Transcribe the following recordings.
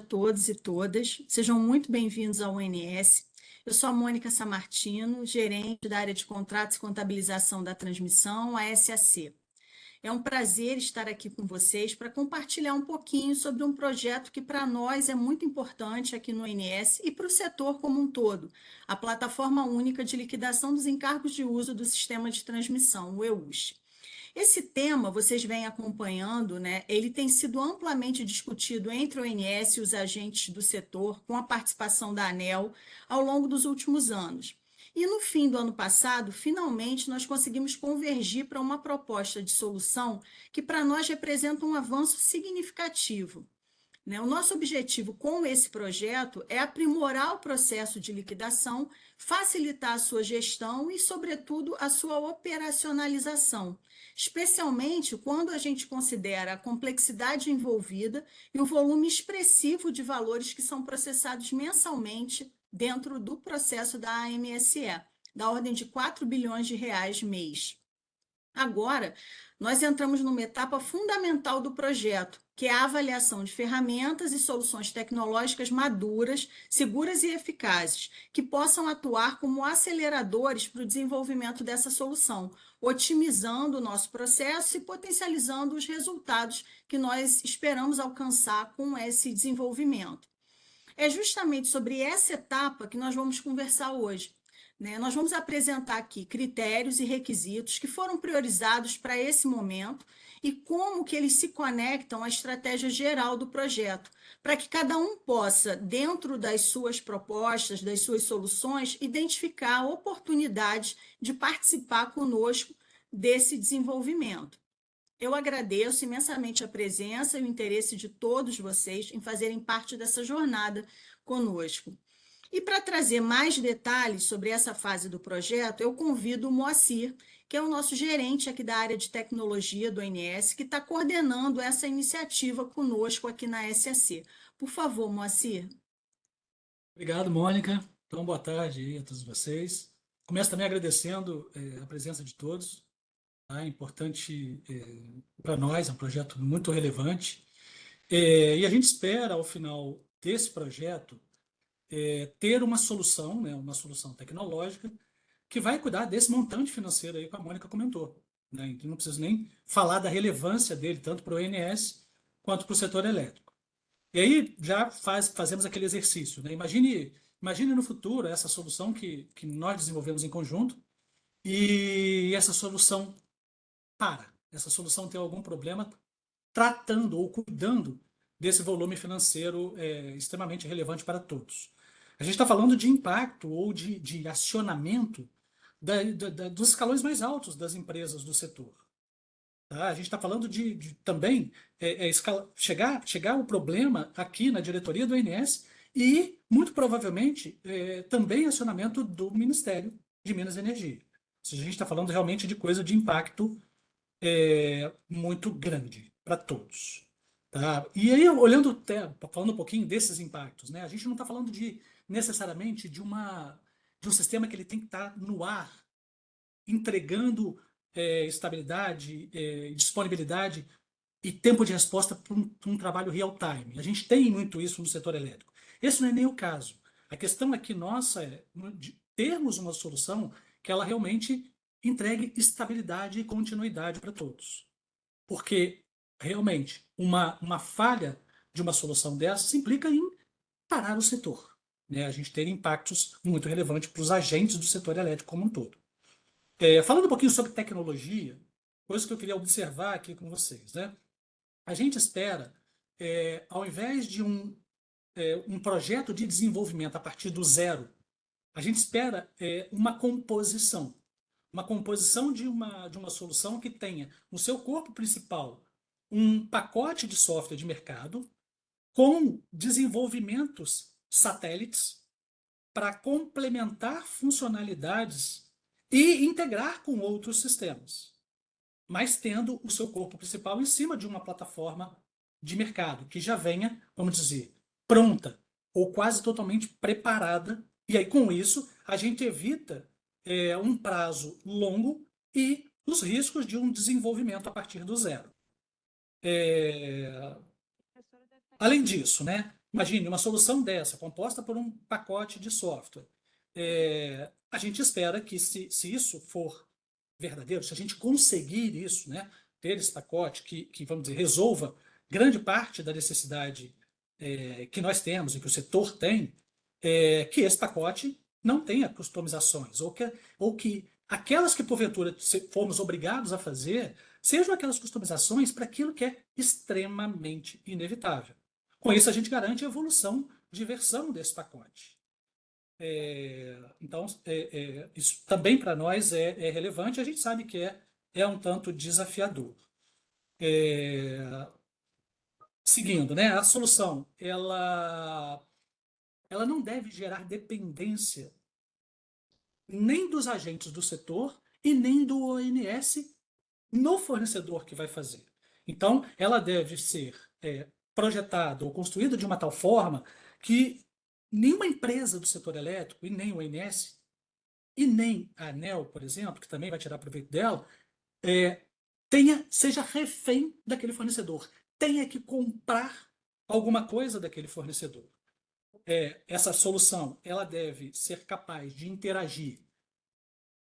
todos e todas. Sejam muito bem-vindos ao ONS. Eu sou a Mônica Samartino, gerente da área de contratos e contabilização da transmissão, a SAC. É um prazer estar aqui com vocês para compartilhar um pouquinho sobre um projeto que para nós é muito importante aqui no ONS e para o setor como um todo, a Plataforma Única de Liquidação dos Encargos de Uso do Sistema de Transmissão, o EUS. Esse tema, vocês vêm acompanhando, né? Ele tem sido amplamente discutido entre o ONS e os agentes do setor, com a participação da ANEEL, ao longo dos últimos anos. E no fim do ano passado, finalmente, nós conseguimos convergir para uma proposta de solução que, para nós, representa um avanço significativo. O nosso objetivo com esse projeto é aprimorar o processo de liquidação, facilitar a sua gestão e, sobretudo, a sua operacionalização, especialmente quando a gente considera a complexidade envolvida e o volume expressivo de valores que são processados mensalmente dentro do processo da AMSE, da ordem de 4 bilhões de reais mês. Agora, nós entramos numa etapa fundamental do projeto, que é a avaliação de ferramentas e soluções tecnológicas maduras, seguras e eficazes, que possam atuar como aceleradores para o desenvolvimento dessa solução, otimizando o nosso processo e potencializando os resultados que nós esperamos alcançar com esse desenvolvimento. É justamente sobre essa etapa que nós vamos conversar hoje. Nós vamos apresentar aqui critérios e requisitos que foram priorizados para esse momento e como que eles se conectam à estratégia geral do projeto, para que cada um possa, dentro das suas propostas, das suas soluções, identificar oportunidades de participar conosco desse desenvolvimento. Eu agradeço imensamente a presença e o interesse de todos vocês em fazerem parte dessa jornada conosco. E para trazer mais detalhes sobre essa fase do projeto, eu convido o Moacir, que é o nosso gerente aqui da área de tecnologia do ONS, que está coordenando essa iniciativa conosco aqui na SAC. Por favor, Moacir. Obrigado, Mônica. Então, boa tarde aí a todos vocês. Começo também agradecendo a presença de todos. Tá? É importante para nós, é um projeto muito relevante. E a gente espera, ao final desse projeto, ter uma solução, né, uma solução tecnológica que vai cuidar desse montante financeiro aí que a Mônica comentou. Né? Então, não preciso nem falar da relevância dele, tanto para o ONS quanto para o setor elétrico. E aí já fazemos aquele exercício. Né? Imagine no futuro essa solução que nós desenvolvemos em conjunto e essa solução essa solução tem algum problema tratando ou cuidando desse volume financeiro extremamente relevante para todos. A gente está falando de impacto ou de acionamento dos escalões mais altos das empresas do setor. Tá? A gente está falando de também chegar o problema aqui na diretoria do INS e, muito provavelmente, também acionamento do Ministério de Minas e Energia. Ou seja, a gente está falando realmente de coisa de impacto muito grande para todos. Tá? E aí, falando um pouquinho desses impactos, né? A gente não está falando necessariamente de um sistema que ele tem que estar no ar, entregando estabilidade, disponibilidade e tempo de resposta para um trabalho real time. A gente tem muito isso no setor elétrico. Esse não é nem o caso. A questão aqui nossa é de termos uma solução que ela realmente entregue estabilidade e continuidade para todos. Porque, realmente, uma falha de uma solução dessa implica em parar o setor. Né? A gente ter impactos muito relevantes para os agentes do setor elétrico como um todo. Falando um pouquinho sobre tecnologia, coisa que eu queria observar aqui com vocês. Né? A gente espera, ao invés de um projeto de desenvolvimento a partir do zero, a gente espera uma composição. Uma composição de uma solução que tenha no seu corpo principal um pacote de software de mercado com desenvolvimentos satélites para complementar funcionalidades e integrar com outros sistemas, mas tendo o seu corpo principal em cima de uma plataforma de mercado que já venha, vamos dizer, pronta ou quase totalmente preparada. E aí, com isso, a gente evita um prazo longo e os riscos de um desenvolvimento a partir do zero. Além disso, né, imagine uma solução dessa, composta por um pacote de software. A gente espera que, se isso for verdadeiro, se a gente conseguir isso, né, ter esse pacote que, vamos dizer, resolva grande parte da necessidade que nós temos e que o setor tem, que esse pacote não tenha customizações, ou que aquelas que, porventura, formos obrigados a fazer, sejam aquelas customizações para aquilo que é extremamente inevitável. Com isso, a gente garante a evolução de versão desse pacote. Então, isso também para nós é relevante, a gente sabe que é um tanto desafiador. Seguindo, né, a solução ela não deve gerar dependência nem dos agentes do setor e nem do ONS no fornecedor que vai fazer. Então, ela deve ser projetada ou construída de uma tal forma que nenhuma empresa do setor elétrico, e nem o ONS, e nem a ANEEL, por exemplo, que também vai tirar proveito dela, seja refém daquele fornecedor, tenha que comprar alguma coisa daquele fornecedor. Essa solução ela deve ser capaz de interagir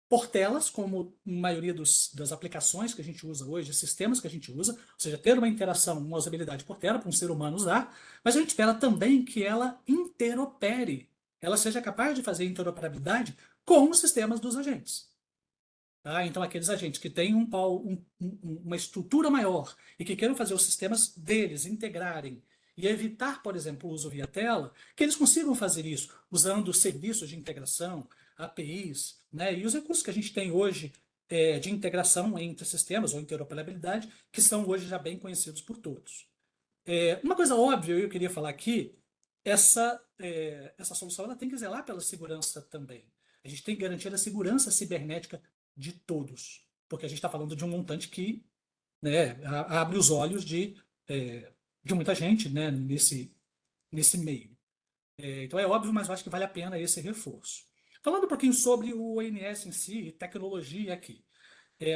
por telas, como a maioria das aplicações que a gente usa hoje, sistemas que a gente usa, ou seja, ter uma interação, uma usabilidade por tela para um ser humano usar, mas a gente espera também que ela interopere, ela seja capaz de fazer interoperabilidade com os sistemas dos agentes. Tá? Então, aqueles agentes que têm uma estrutura maior e que queiram fazer os sistemas deles integrarem e evitar, por exemplo, o uso via tela, que eles consigam fazer isso usando serviços de integração, APIs, né, e os recursos que a gente tem hoje de integração entre sistemas ou interoperabilidade, que são hoje já bem conhecidos por todos. Uma coisa óbvia, eu queria falar aqui, essa solução ela tem que zelar pela segurança também. A gente tem que garantir a segurança cibernética de todos, porque a gente está falando de um montante que, né, abre os olhos de muita gente, né, nesse meio. Então é óbvio, mas eu acho que vale a pena esse reforço. Falando um pouquinho sobre o ONS em si, tecnologia aqui.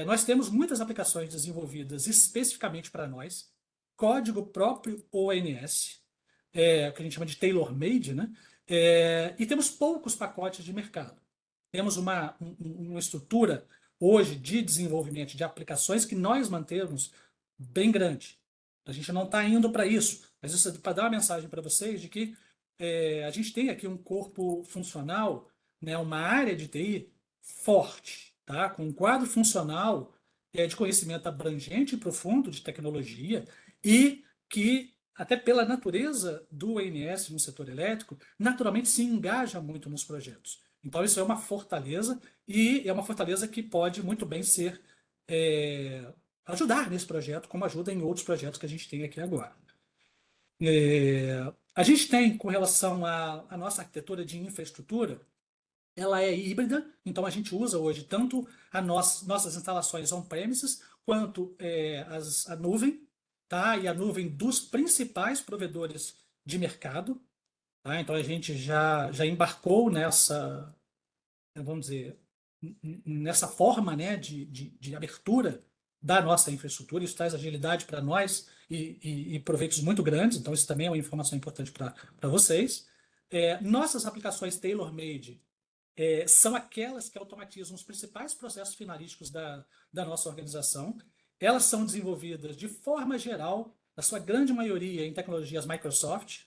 Nós temos muitas aplicações desenvolvidas especificamente para nós, código próprio ONS, que a gente chama de tailor-made, né? E temos poucos pacotes de mercado. Temos uma estrutura hoje de desenvolvimento de aplicações que nós mantemos bem grande. A gente não está indo para isso, mas isso é para dar uma mensagem para vocês de que a gente tem aqui um corpo funcional, né, uma área de TI forte, tá? Com um quadro funcional de conhecimento abrangente e profundo de tecnologia e que, até pela natureza do ONS no setor elétrico, naturalmente se engaja muito nos projetos. Então, isso é uma fortaleza e é uma fortaleza que pode muito bem ser ajudar nesse projeto, como ajuda em outros projetos que a gente tem aqui agora. A gente tem, com relação à nossa arquitetura de infraestrutura, ela é híbrida, então a gente usa hoje tanto nossas instalações on-premises quanto a nuvem, tá? E a nuvem dos principais provedores de mercado. Tá? Então a gente já embarcou nessa, vamos dizer, nessa forma, né, de abertura da nossa infraestrutura. Isso traz agilidade para nós e proveitos muito grandes, então isso também é uma informação importante para vocês. Nossas aplicações tailor-made são aquelas que automatizam os principais processos finalísticos da nossa organização. Elas são desenvolvidas de forma geral, na sua grande maioria, em tecnologias Microsoft,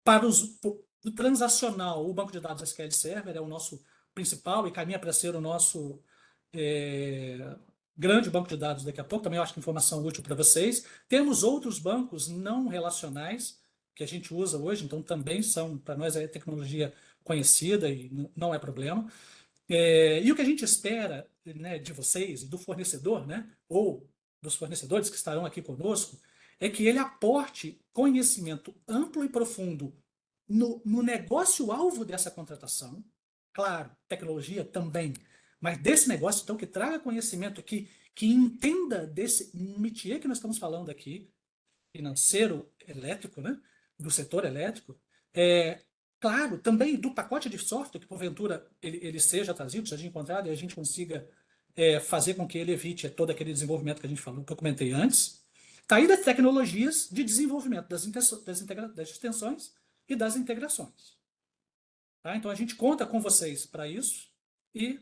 para o transacional, o banco de dados SQL Server é o nosso principal e caminha para ser o nosso grande banco de dados daqui a pouco. Também eu acho que informação útil para vocês. Temos outros bancos não relacionais que a gente usa hoje, então também são, para nós, é tecnologia conhecida e não é problema. E o que a gente espera, né, de vocês e do fornecedor, né, ou dos fornecedores que estarão aqui conosco, é que ele aporte conhecimento amplo e profundo no negócio-alvo dessa contratação. Claro, tecnologia também, mas desse negócio, então, que traga conhecimento, que entenda desse métier que nós estamos falando aqui, financeiro elétrico, né, do setor elétrico. Claro, também do pacote de software, que porventura ele seja trazido, seja encontrado, e a gente consiga fazer com que ele evite todo aquele desenvolvimento que a gente falou, que eu comentei antes. Tá? E das tecnologias de desenvolvimento das extensões e das integrações. Tá? Então, a gente conta com vocês para isso. E,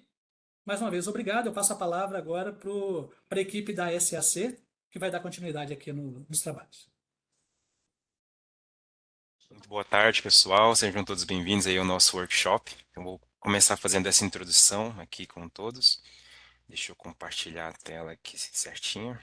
mais uma vez, obrigado. Eu passo a palavra agora para a equipe da SAC, que vai dar continuidade aqui nos trabalhos. Muito boa tarde, pessoal. Sejam todos bem-vindos aí ao nosso workshop. Eu vou começar fazendo essa introdução aqui com todos. Deixa eu compartilhar a tela aqui certinho.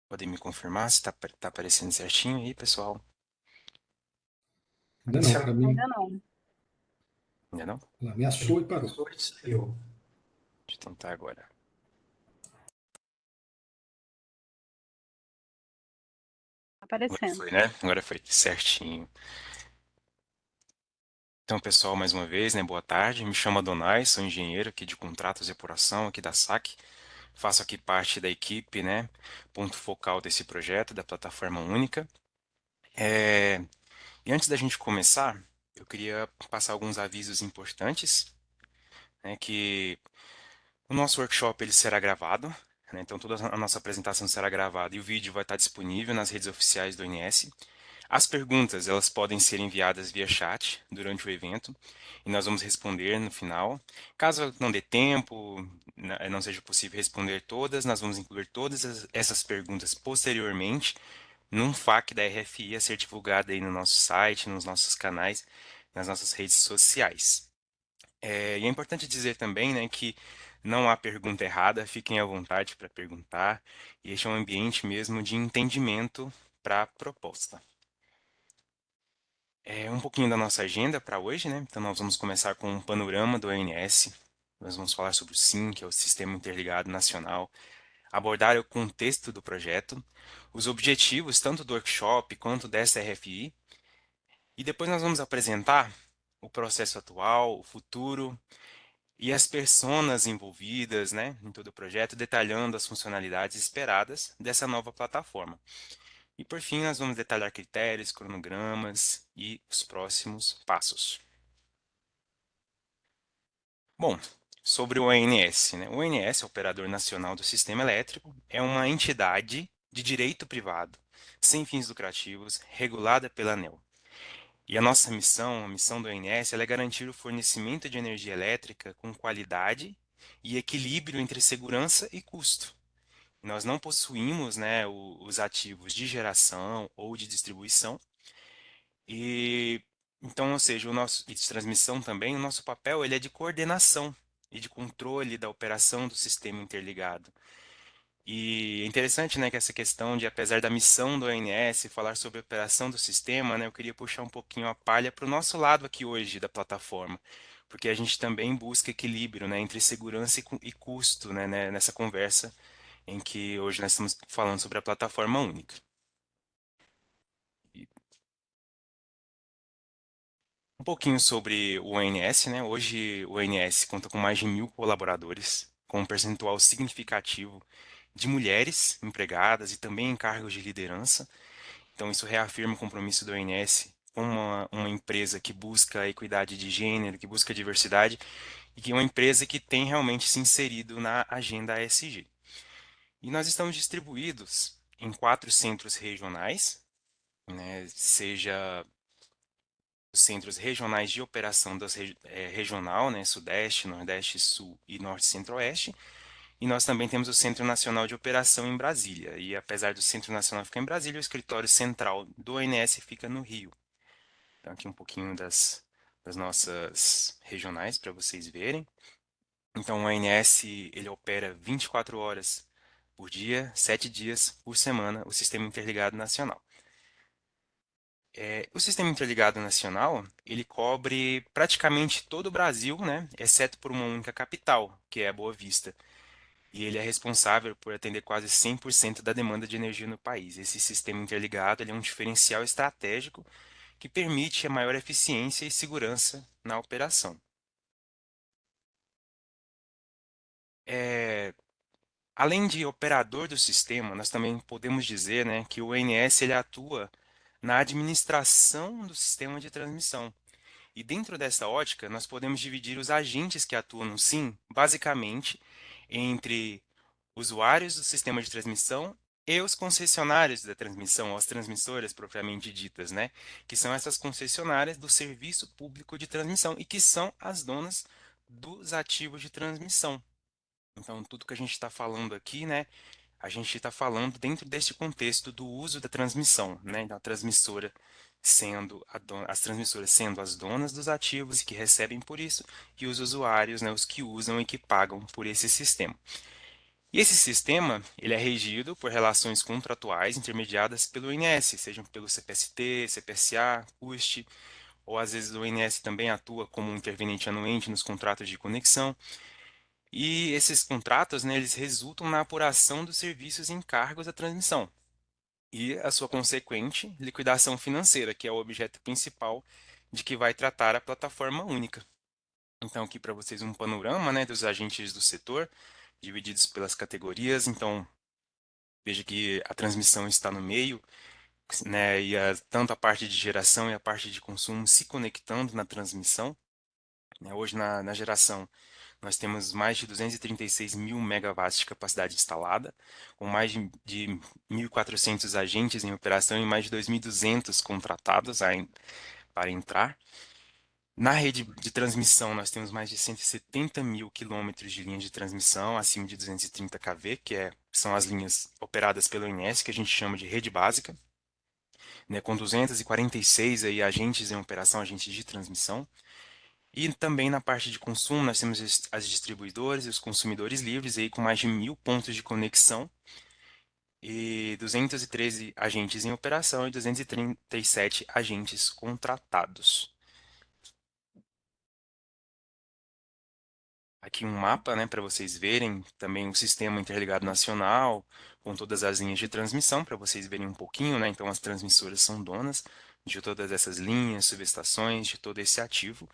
Podem me confirmar se está aparecendo certinho aí, pessoal? Ainda não, para mim. Ainda não. Ainda não? Ela ameaçou e parou. Deixa eu tentar agora. Agora Aparecendo. foi, né? Agora foi certinho. Então, pessoal, mais uma vez, né? Boa tarde. Me chamo Adonai, sou engenheiro aqui de contratos e apuração aqui da SAC. Faço aqui parte da equipe, né? Ponto focal desse projeto, da plataforma única. E antes da gente começar, eu queria passar alguns avisos importantes, né? Que o nosso workshop ele será gravado, né? Então toda a nossa apresentação será gravada e o vídeo vai estar disponível nas redes oficiais do ONS. As perguntas, elas podem ser enviadas via chat durante o evento e nós vamos responder no final. Caso não dê tempo, não seja possível responder todas, nós vamos incluir todas essas perguntas posteriormente num FAQ da RFI a ser divulgado aí no nosso site, nos nossos canais, nas nossas redes sociais. E é importante dizer também, né, que não há pergunta errada, fiquem à vontade para perguntar, e este é um ambiente mesmo de entendimento para a proposta. Um pouquinho da nossa agenda para hoje, né? Então nós vamos começar com um panorama do ONS, nós vamos falar sobre o SIM, que é o Sistema Interligado Nacional, abordar o contexto do projeto, os objetivos tanto do workshop quanto dessa RFI, e depois nós vamos apresentar o processo atual, o futuro e as personas envolvidas, né, em todo o projeto, detalhando as funcionalidades esperadas dessa nova plataforma. E por fim, nós vamos detalhar critérios, cronogramas e os próximos passos. Bom, sobre o ONS, né? O ONS, Operador Nacional do Sistema Elétrico, é uma entidade de direito privado, sem fins lucrativos, regulada pela ANEEL. E a nossa missão, a missão do ONS, ela é garantir o fornecimento de energia elétrica com qualidade e equilíbrio entre segurança e custo. Nós não possuímos, né, os ativos de geração ou de distribuição. E então, ou seja, o nosso e de transmissão também, o nosso papel ele é de coordenação e de controle da operação do sistema interligado. E é interessante, né, que essa questão de, apesar da missão do ONS falar sobre a operação do sistema, né, eu queria puxar um pouquinho a palha para o nosso lado aqui hoje da plataforma, porque a gente também busca equilíbrio, né, entre segurança e custo, né, nessa conversa em que hoje nós estamos falando sobre a plataforma única. E um pouquinho sobre o ONS, né? Hoje o ONS conta com mais de 1.000 colaboradores, com um percentual significativo de mulheres empregadas e também em cargos de liderança. Então isso reafirma o compromisso do ONS com uma empresa que busca a equidade de gênero, que busca a diversidade e que é uma empresa que tem realmente se inserido na agenda ESG. E nós estamos distribuídos em 4 centros regionais, né, seja os centros regionais de operação regional, né, Sudeste, Nordeste, Sul e Norte e Centro-Oeste. E nós também temos o Centro Nacional de Operação em Brasília. E apesar do Centro Nacional ficar em Brasília, o escritório central do ONS fica no Rio. Então aqui um pouquinho das nossas regionais para vocês verem. Então o ONS ele opera 24 horas por dia, 7 dias por semana, o Sistema Interligado Nacional. O Sistema Interligado Nacional, ele cobre praticamente todo o Brasil, né, exceto por uma única capital, que é a Boa Vista. E ele é responsável por atender quase 100% da demanda de energia no país. Esse sistema interligado ele é um diferencial estratégico que permite a maior eficiência e segurança na operação. Além de operador do sistema, nós também podemos dizer, né, que o ONS ele atua na administração do sistema de transmissão. E dentro dessa ótica, nós podemos dividir os agentes que atuam no SIM, basicamente, entre usuários do sistema de transmissão e os concessionários da transmissão, as transmissoras propriamente ditas, né? Que são essas concessionárias do serviço público de transmissão e que são as donas dos ativos de transmissão. Então, tudo que a gente está falando aqui, né? A gente está falando dentro deste contexto do uso da transmissão, né? Da transmissora sendo as transmissoras sendo as donas dos ativos e que recebem por isso, e os usuários, né? Os que usam e que pagam por esse sistema. E esse sistema, ele é regido por relações contratuais intermediadas pelo ONS, sejam pelo CPST, CPSA, CUST, ou às vezes o ONS também atua como um interveniente anuente nos contratos de conexão. E esses contratos, né, eles resultam na apuração dos serviços e encargos da transmissão e a sua consequente liquidação financeira, que é o objeto principal de que vai tratar a plataforma única. Então, aqui para vocês um panorama, né, dos agentes do setor, divididos pelas categorias. Então, veja que a transmissão está no meio, né, e tanto a parte de geração e a parte de consumo se conectando na transmissão. Né. Hoje, na geração, nós temos mais de 236 mil megawatts de capacidade instalada, com mais de 1.400 agentes em operação e mais de 2.200 contratados para entrar. Na rede de transmissão, nós temos mais de 170 mil quilômetros de linha de transmissão acima de 230 kV, são as linhas operadas pelo ONS, que a gente chama de rede básica, né, com 246 aí, agentes em operação, agentes de transmissão. E também na parte de consumo, nós temos as distribuidoras e os consumidores livres, aí, com mais de 1.000 pontos de conexão e 213 agentes em operação e 237 agentes contratados. Aqui um mapa, né, para vocês verem também o sistema interligado nacional, com todas as linhas de transmissão, para vocês verem um pouquinho, né? Então as transmissoras são donas de todas essas linhas, subestações, de todo esse ativo,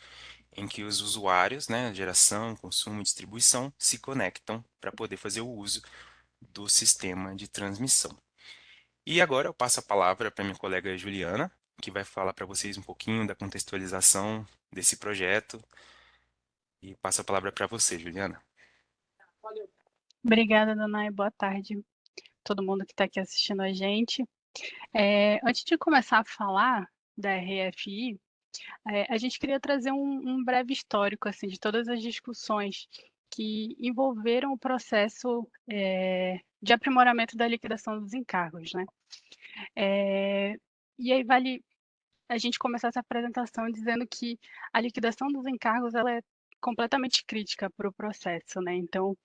em que os usuários, né, geração, consumo e distribuição, se conectam para poder fazer o uso do sistema de transmissão. E agora eu passo a palavra para minha colega Juliana, que vai falar para vocês um pouquinho da contextualização desse projeto. E passo a palavra para você, Juliana. Obrigada, Danai. Boa tarde, todo mundo que está aqui assistindo a gente. Antes de começar a falar da RFI, a gente queria trazer um breve histórico assim, de todas as discussões que envolveram o processo de aprimoramento da liquidação dos encargos, né? E aí vale a gente começar essa apresentação dizendo que a liquidação dos encargos ela é completamente crítica para o processo, né? Então,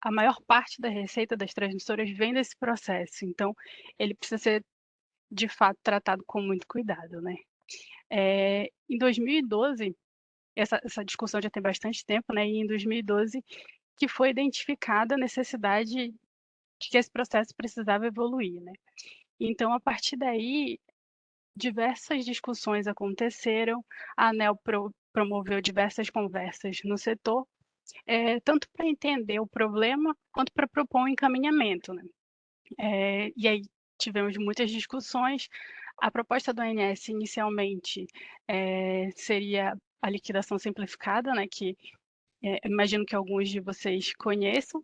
a maior parte da receita das transmissoras vem desse processo, então ele precisa ser, de fato, tratado com muito cuidado, né? Em 2012, essa discussão já tem bastante tempo, né? E em 2012 que foi identificada a necessidade de que esse processo precisava evoluir, né? Então, a partir daí, diversas discussões aconteceram, a ANEEL promoveu diversas conversas no setor, tanto para entender o problema, quanto para propor um encaminhamento, né? E aí tivemos muitas discussões. A proposta do ONS inicialmente seria a liquidação simplificada, né, que imagino que alguns de vocês conheçam,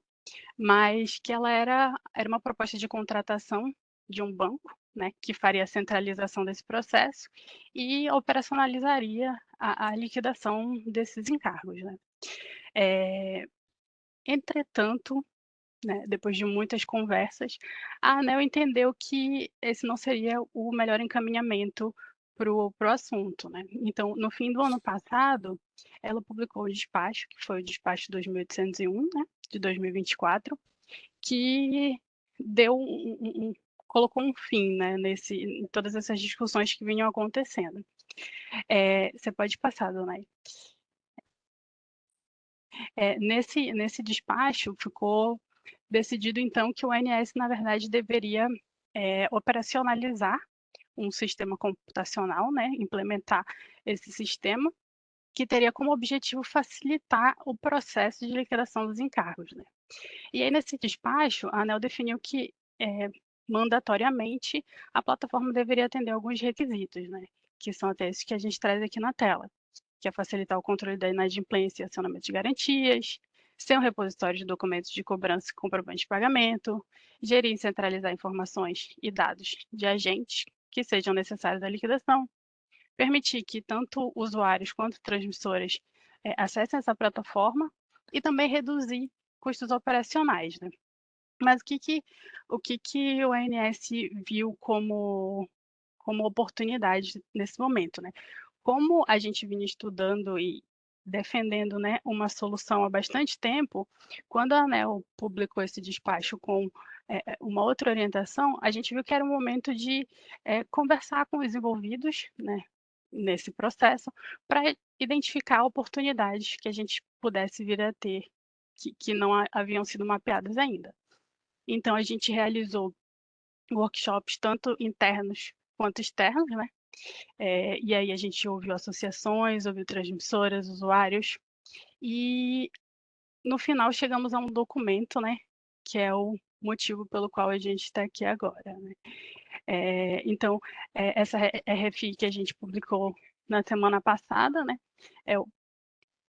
mas que ela era uma proposta de contratação de um banco, né, que faria a centralização desse processo e operacionalizaria a liquidação desses encargos, né. Entretanto, né, depois de muitas conversas, a ANEEL entendeu que esse não seria o melhor encaminhamento para o assunto, né. Então, no fim do ano passado, ela publicou o despacho, que foi o despacho 2801, né, de 2024, que deu colocou um fim, né, em todas essas discussões que vinham acontecendo. Você pode passar, Donai. Nesse despacho ficou decidido, então, que o ONS, na verdade, deveria operacionalizar um sistema computacional, né, implementar esse sistema, que teria como objetivo facilitar o processo de liquidação dos encargos, né. E aí, nesse despacho, a ANEEL definiu que, mandatoriamente, a plataforma deveria atender alguns requisitos, né, que são até esses que a gente traz aqui na tela, que é facilitar o controle da inadimplência e acionamento de garantias, ser um repositório de documentos de cobrança e comprovante de pagamento, gerir e centralizar informações e dados de agentes que sejam necessários à liquidação, permitir que tanto usuários quanto transmissoras acessem essa plataforma e também reduzir custos operacionais, né? Mas o que o ONS viu como oportunidade nesse momento, né? Como a gente vinha estudando e defendendo, né, uma solução há bastante tempo, quando a ANEEL publicou esse despacho com uma outra orientação, a gente viu que era um momento de conversar com os envolvidos, né, nesse processo, para identificar oportunidades que a gente pudesse vir a ter, que não haviam sido mapeadas ainda. Então, a gente realizou workshops tanto internos quanto externos, né? E aí a gente ouviu associações, ouviu transmissoras, usuários, e no final chegamos a um documento, né? Que é o motivo pelo qual a gente está aqui agora, né? Então, essa RFI que a gente publicou na semana passada, né? É o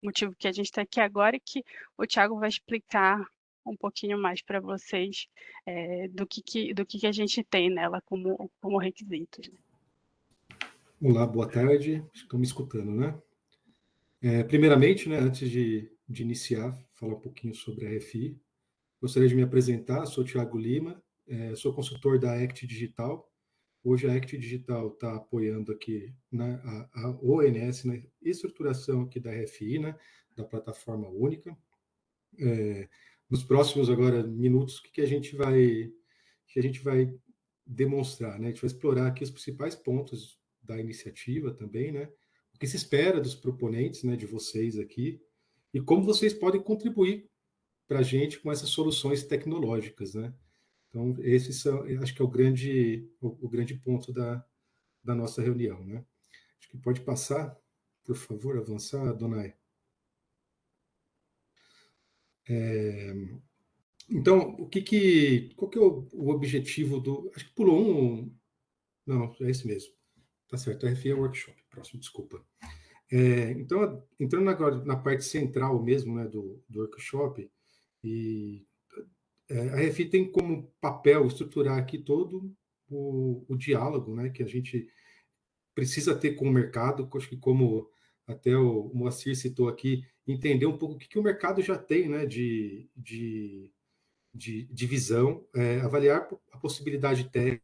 motivo que a gente está aqui agora e que o Thiago vai explicar um pouquinho mais para vocês do que a gente tem nela como requisitos. Né? Olá, boa tarde. Estão me escutando, né? Primeiramente, né, antes de iniciar, falar um pouquinho sobre a RFI, gostaria de me apresentar. Sou Thiago Lima, sou consultor da ACT Digital. Hoje a ACT Digital está apoiando aqui, né, a ONS na estruturação aqui da RFI, né, da plataforma única. Nos próximos agora minutos, o que a gente vai demonstrar, né? A gente vai explorar aqui os principais pontos da iniciativa também, né? O que se espera dos proponentes, né, de vocês aqui, e como vocês podem contribuir para a gente com essas soluções tecnológicas, né? Então, esses são, acho que é o grande ponto da nossa reunião, né? Acho que pode passar, por favor, avançar, Donai. Então, qual que é o objetivo do... Acho que pulou um... Não, é esse mesmo. Tá certo, a RFI é workshop. Próximo, desculpa. Então, entrando agora na parte central mesmo, né, do workshop, e a RFI tem como papel estruturar aqui todo o diálogo, né, que a gente precisa ter com o mercado, acho que como até o Moacir citou aqui, entender um pouco o que o mercado já tem, né, de visão, avaliar a possibilidade técnica,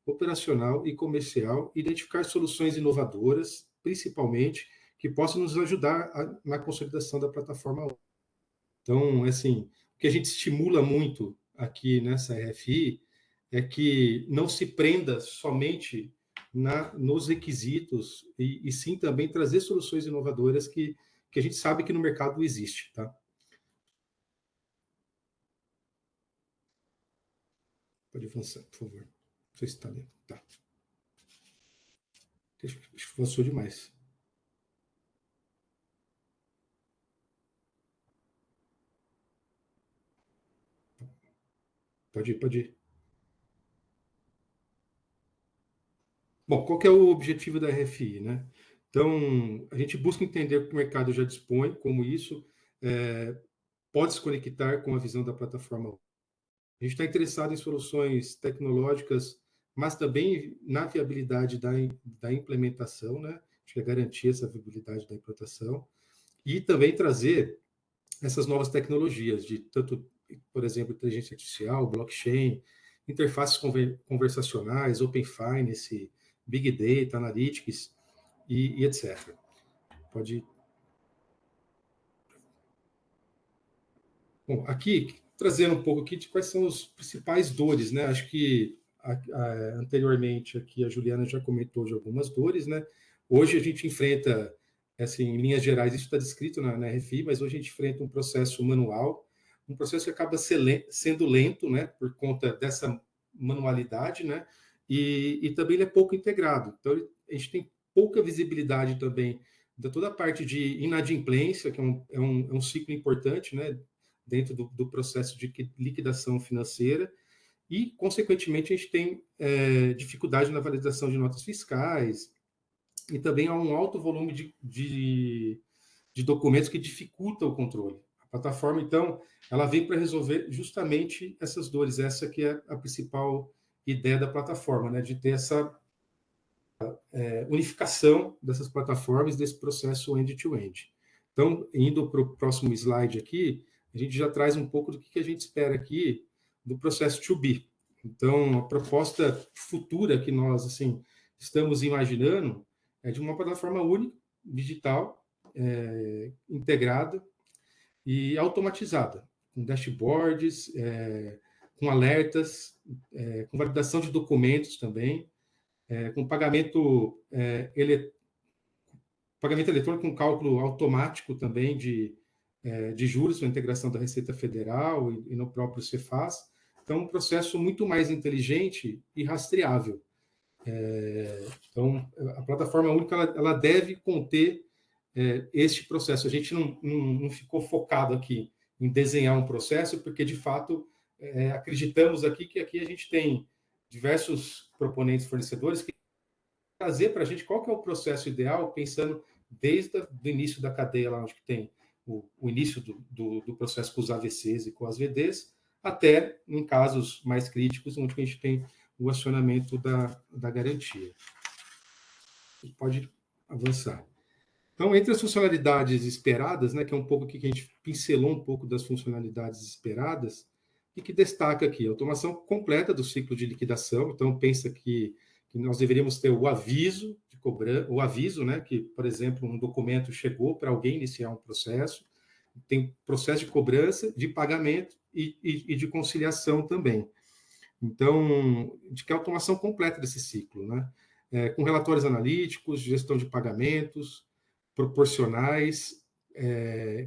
operacional e comercial, identificar soluções inovadoras, principalmente, que possam nos ajudar na consolidação da plataforma. Então, assim, o que a gente estimula muito aqui nessa RFI é que não se prenda somente nos requisitos e sim também trazer soluções inovadoras que a gente sabe que no mercado existe, tá? Pode avançar, por favor. Não sei se está lendo. Tá. Acho que avançou demais. Pode ir. Bom, qual que é o objetivo da RFI, né? Então, a gente busca entender o que o mercado já dispõe, como isso pode se conectar com a visão da plataforma. A gente está interessado em soluções tecnológicas, mas também na viabilidade da implementação, né? Acho que é garantir essa viabilidade da implantação e também trazer essas novas tecnologias de tanto, por exemplo, inteligência artificial, blockchain, interfaces conversacionais, Open Finance, Big Data, Analytics e etc. Pode. Bom, aqui trazendo um pouco aqui de quais são os principais dores, né? Acho que anteriormente aqui a Juliana já comentou de algumas dores, né? Hoje a gente enfrenta, assim, em linhas gerais, isso está descrito na RFI, mas hoje a gente enfrenta um processo manual, um processo que acaba sendo lento, né? Por conta dessa manualidade, né? e também ele é pouco integrado. Então, a gente tem pouca visibilidade também de toda a parte de inadimplência, que é um ciclo importante, né, dentro do processo de liquidação financeira, e, consequentemente, a gente tem dificuldade na validação de notas fiscais, e também há um alto volume de documentos que dificulta o controle. A plataforma, então, ela vem para resolver justamente essas dores. Essa que é a principal ideia da plataforma, né, de ter essa unificação dessas plataformas, desse processo end-to-end. Então, indo para o próximo slide aqui, a gente já traz um pouco do que a gente espera aqui do processo to-be. Então, a proposta futura que nós assim estamos imaginando é de uma plataforma única, digital, integrada e automatizada, com dashboards, com alertas, com validação de documentos também, com pagamento eletrônico, com cálculo automático também de juros, com a integração da Receita Federal e no próprio Cefaz. Então, um processo muito mais inteligente e rastreável. Então, a plataforma única ela deve conter este processo. A gente não ficou focado aqui em desenhar um processo, porque, de fato, acreditamos aqui que aqui a gente tem diversos proponentes fornecedores que trazer para a gente qual que é o processo ideal, pensando desde o início da cadeia, lá onde tem o início do processo com os AVCs e com as VDs, até em casos mais críticos, onde a gente tem o acionamento da garantia. A gente pode avançar. Então, entre as funcionalidades esperadas, né, que é um pouco que a gente pincelou um pouco das funcionalidades esperadas, e que destaca aqui a automação completa do ciclo de liquidação. Então, pensa que nós deveríamos ter o aviso de cobrança, o aviso, né, que, por exemplo, um documento chegou para alguém iniciar um processo, tem processo de cobrança, de pagamento e de conciliação também. Então, de que a automação completa desse ciclo, né? Com relatórios analíticos, gestão de pagamentos, proporcionais,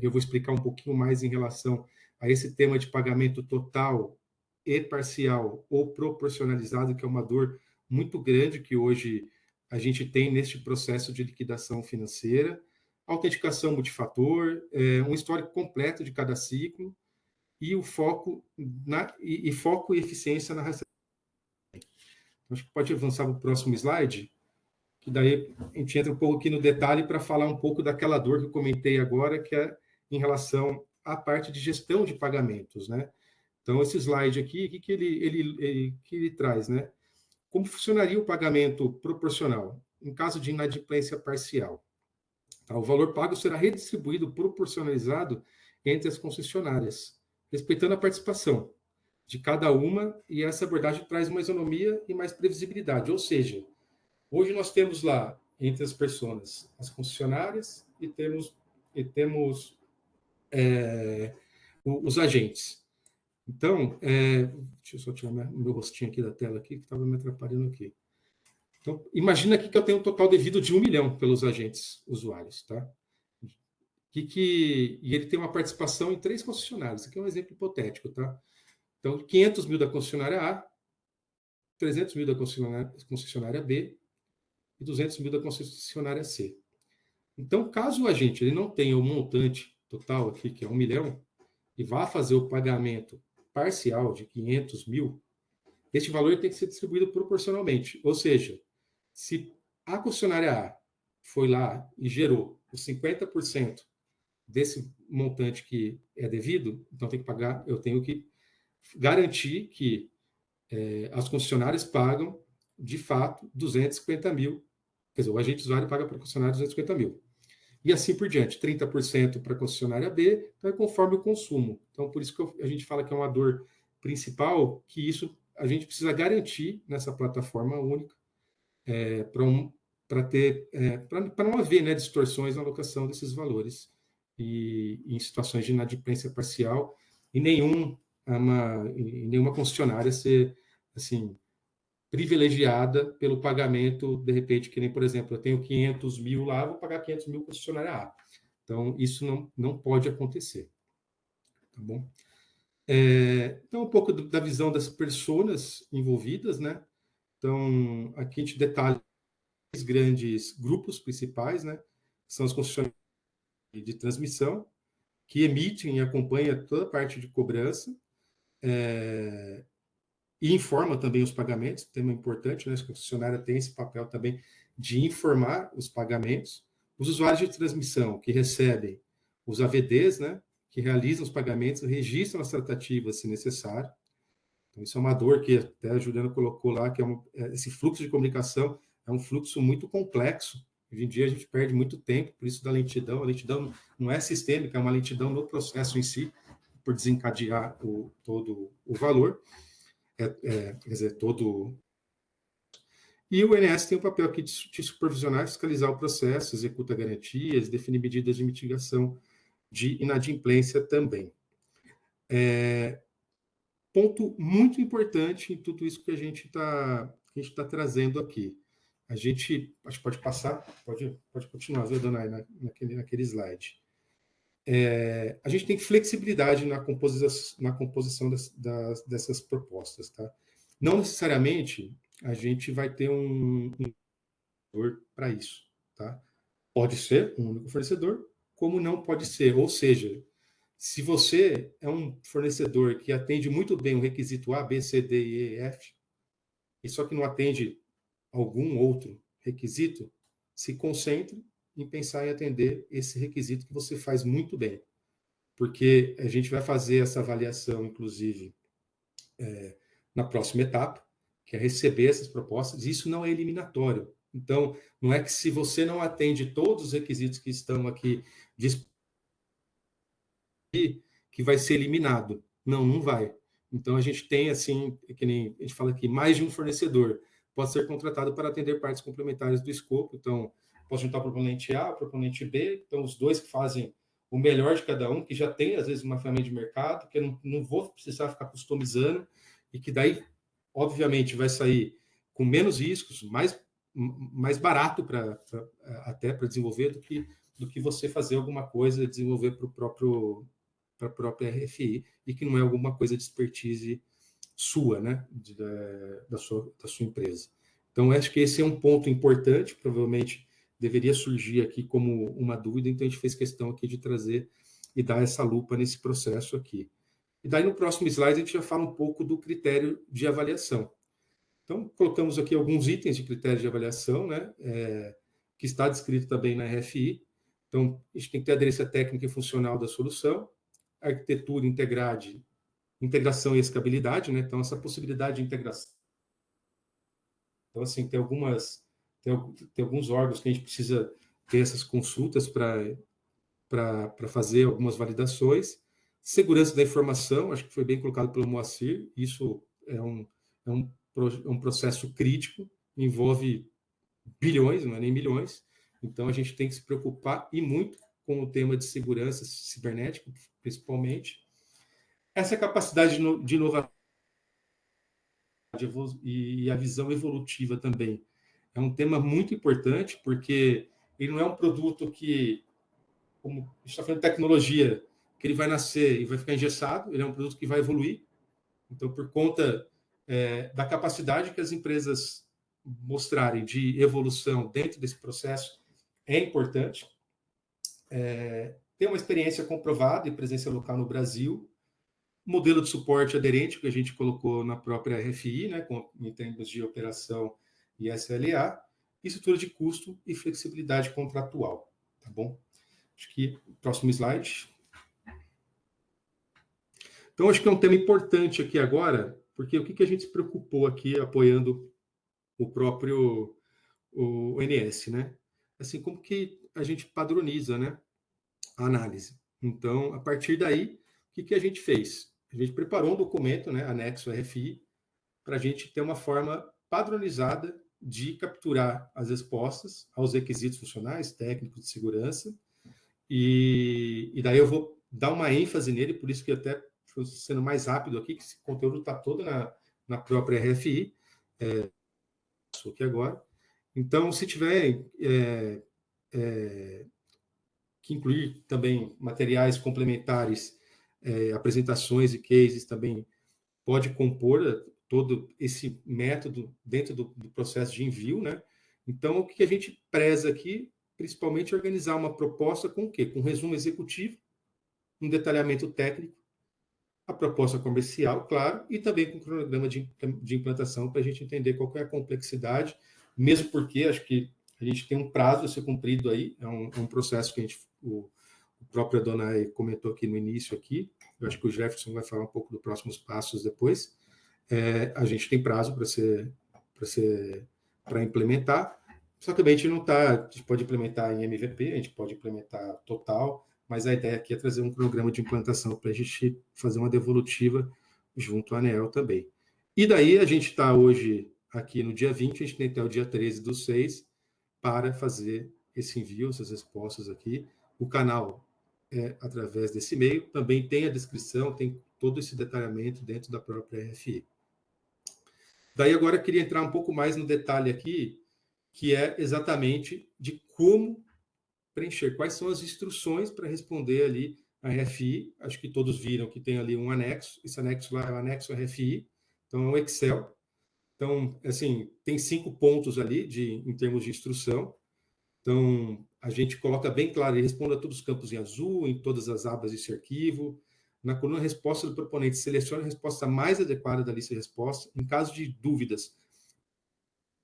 eu vou explicar um pouquinho mais em relação a esse tema de pagamento total e parcial ou proporcionalizado, que é uma dor muito grande que hoje a gente tem neste processo de liquidação financeira, autenticação multifator, um histórico completo de cada ciclo e o foco foco e eficiência na receita. Acho que pode avançar para o próximo slide, que daí a gente entra um pouco aqui no detalhe para falar um pouco daquela dor que eu comentei agora, que é em relação à parte de gestão de pagamentos, né? Então, esse slide aqui, o que ele traz, né? Como funcionaria o pagamento proporcional em caso de inadimplência parcial? Tá? O valor pago será redistribuído proporcionalizado entre as concessionárias, respeitando a participação de cada uma, e essa abordagem traz uma isonomia e mais previsibilidade. Ou seja, hoje nós temos lá, entre as pessoas, as concessionárias e temos os agentes. Então, deixa eu só tirar o meu rostinho aqui da tela aqui, que estava me atrapalhando aqui. Então, imagina aqui que eu tenho um total devido de 1 milhão pelos agentes usuários, tá? E ele tem uma participação em 3 concessionárias. Isso aqui é um exemplo hipotético, tá? Então, 500 mil da concessionária A, 300 mil da concessionária B e 200 mil da concessionária C. Então, caso o agente ele não tenha o montante total aqui, que é 1 milhão, e vá fazer o pagamento parcial de 500 mil, este valor tem que ser distribuído proporcionalmente. Ou seja, se a concessionária A foi lá e gerou os 50% desse montante que é devido, então tem que pagar, eu tenho que garantir que as concessionárias pagam, de fato, 250 mil. Quer dizer, o agente usuário paga para a concessionária 250 mil. E assim por diante, 30% para a concessionária B, então é conforme o consumo. Então, por isso que a gente fala que é uma dor principal, que isso a gente precisa garantir nessa plataforma única, para não haver, né, distorções na alocação desses valores e em situações de inadimplência parcial, e nenhuma concessionária ser assim privilegiada pelo pagamento, de repente, que nem, por exemplo, eu tenho 500 mil lá, vou pagar 500 mil concessionária A. Então, isso não pode acontecer. Tá bom? Então, um pouco da visão das pessoas envolvidas, né? Então, aqui a gente detalha os grandes grupos principais, né? São as concessionárias de transmissão, que emitem e acompanham toda a parte de cobrança, e informa também os pagamentos, tema importante, né? A concessionária tem esse papel também de informar os pagamentos. Os usuários de transmissão, que recebem os AVDs, né? Que realizam os pagamentos, registram as tratativas, se necessário. Então, isso é uma dor que até a Juliana colocou lá, que esse fluxo de comunicação é um fluxo muito complexo. Hoje em dia a gente perde muito tempo, por isso da lentidão. A lentidão não é sistêmica, é uma lentidão no processo em si, por desencadear todo o valor, quer dizer, todo. E o INSS tem o papel aqui de supervisionar, fiscalizar o processo, executa garantias, define medidas de mitigação de inadimplência também. Ponto muito importante em tudo isso que a gente está trazendo aqui. A gente pode passar, pode continuar, viu, dona Aina, naquele slide. A gente tem flexibilidade na composição dessas propostas, tá? Não necessariamente a gente vai ter um fornecedor para isso, tá? Pode ser um único fornecedor, como não pode ser. Ou seja, se você é um fornecedor que atende muito bem o requisito A, B, C, D, E, F, e só que não atende algum outro requisito, se concentre em pensar em atender esse requisito que você faz muito bem. Porque a gente vai fazer essa avaliação, inclusive, na próxima etapa, que é receber essas propostas, e isso não é eliminatório. Então, não é que se você não atende todos os requisitos que estão aqui que vai ser eliminado. Não, não vai. Então, a gente tem, assim, que nem a gente fala aqui, mais de um fornecedor pode ser contratado para atender partes complementares do escopo. Então, posso juntar o proponente A, o proponente B, então os dois que fazem o melhor de cada um, que já tem, às vezes, uma ferramenta de mercado, que eu não vou precisar ficar customizando, e que daí, obviamente, vai sair com menos riscos, mais barato até para desenvolver do que você fazer alguma coisa, desenvolver para a própria RFI, e que não é alguma coisa de expertise sua, né, da sua empresa. Então, acho que esse é um ponto importante, provavelmente deveria surgir aqui como uma dúvida, então a gente fez questão aqui de trazer e dar essa lupa nesse processo aqui. E daí, no próximo slide, a gente já fala um pouco do critério de avaliação. Então, colocamos aqui alguns itens de critério de avaliação, né, que está descrito também na RFI. Então, a gente tem que ter aderência técnica e funcional da solução, arquitetura, integração e escalabilidade, né? Então, essa possibilidade de integração. Então, assim, tem alguns órgãos que a gente precisa ter essas consultas para fazer algumas validações. Segurança da informação, acho que foi bem colocado pelo Moacir, isso é um processo crítico, envolve bilhões, não é nem milhões, então a gente tem que se preocupar e muito com o tema de segurança cibernética, principalmente. Essa capacidade de inovação e a visão evolutiva também é um tema muito importante, porque ele não é um produto que, como a gente está falando de tecnologia, que ele vai nascer e vai ficar engessado, ele é um produto que vai evoluir. Então, por conta da capacidade que as empresas mostrarem de evolução dentro desse processo, é importante. Ter uma experiência comprovada e presença local no Brasil, modelo de suporte aderente que a gente colocou na própria RFI, né, em termos de operação e SLA, estrutura de custo e flexibilidade contratual, tá bom? Acho que próximo slide. Então, acho que é um tema importante aqui agora, porque o que a gente se preocupou aqui apoiando o próprio o ONS, né? Assim, como que a gente padroniza, né, a análise. Então, a partir daí, o que a gente fez? A gente preparou um documento, né, anexo RFI, para a gente ter uma forma padronizada de capturar as respostas aos requisitos funcionais, técnicos de segurança, e daí eu vou dar uma ênfase nele, por isso que até estou sendo mais rápido aqui, que esse conteúdo está todo na própria RFI, aqui agora. Então, se tiver que incluir também materiais complementares, apresentações e cases também pode compor todo esse método dentro do processo de envio, né? Então, o que a gente preza aqui, principalmente, é organizar uma proposta com o quê? Com um resumo executivo, um detalhamento técnico, a proposta comercial, claro, e também com o cronograma de implantação, para a gente entender qual é a complexidade, mesmo porque acho que a gente tem um prazo a ser cumprido aí, é um processo que o próprio Adonai comentou aqui no início, aqui, eu acho que o Jefferson vai falar um pouco dos próximos passos depois. A gente tem prazo para implementar, só que a gente não está, a gente pode implementar em MVP, a gente pode implementar total, mas a ideia aqui é trazer um programa de implantação para a gente fazer uma devolutiva junto à ANEEL também. E daí a gente está hoje aqui no dia 20, a gente tem até o dia 13/6 para fazer esse envio, essas respostas aqui. O canal é através desse e-mail, também tem a descrição, tem todo esse detalhamento dentro da própria RFI. Daí agora eu queria entrar um pouco mais no detalhe aqui, que é exatamente de como preencher, quais são as instruções para responder ali a RFI. Acho que todos viram que tem ali um anexo, esse anexo lá é o anexo RFI, então é um Excel. Então, assim, tem 5 pontos ali em termos de instrução. Então, a gente coloca bem claro, ele responde a todos os campos em azul, em todas as abas desse arquivo. Na coluna resposta do proponente, selecione a resposta mais adequada da lista de respostas. Em caso de dúvidas,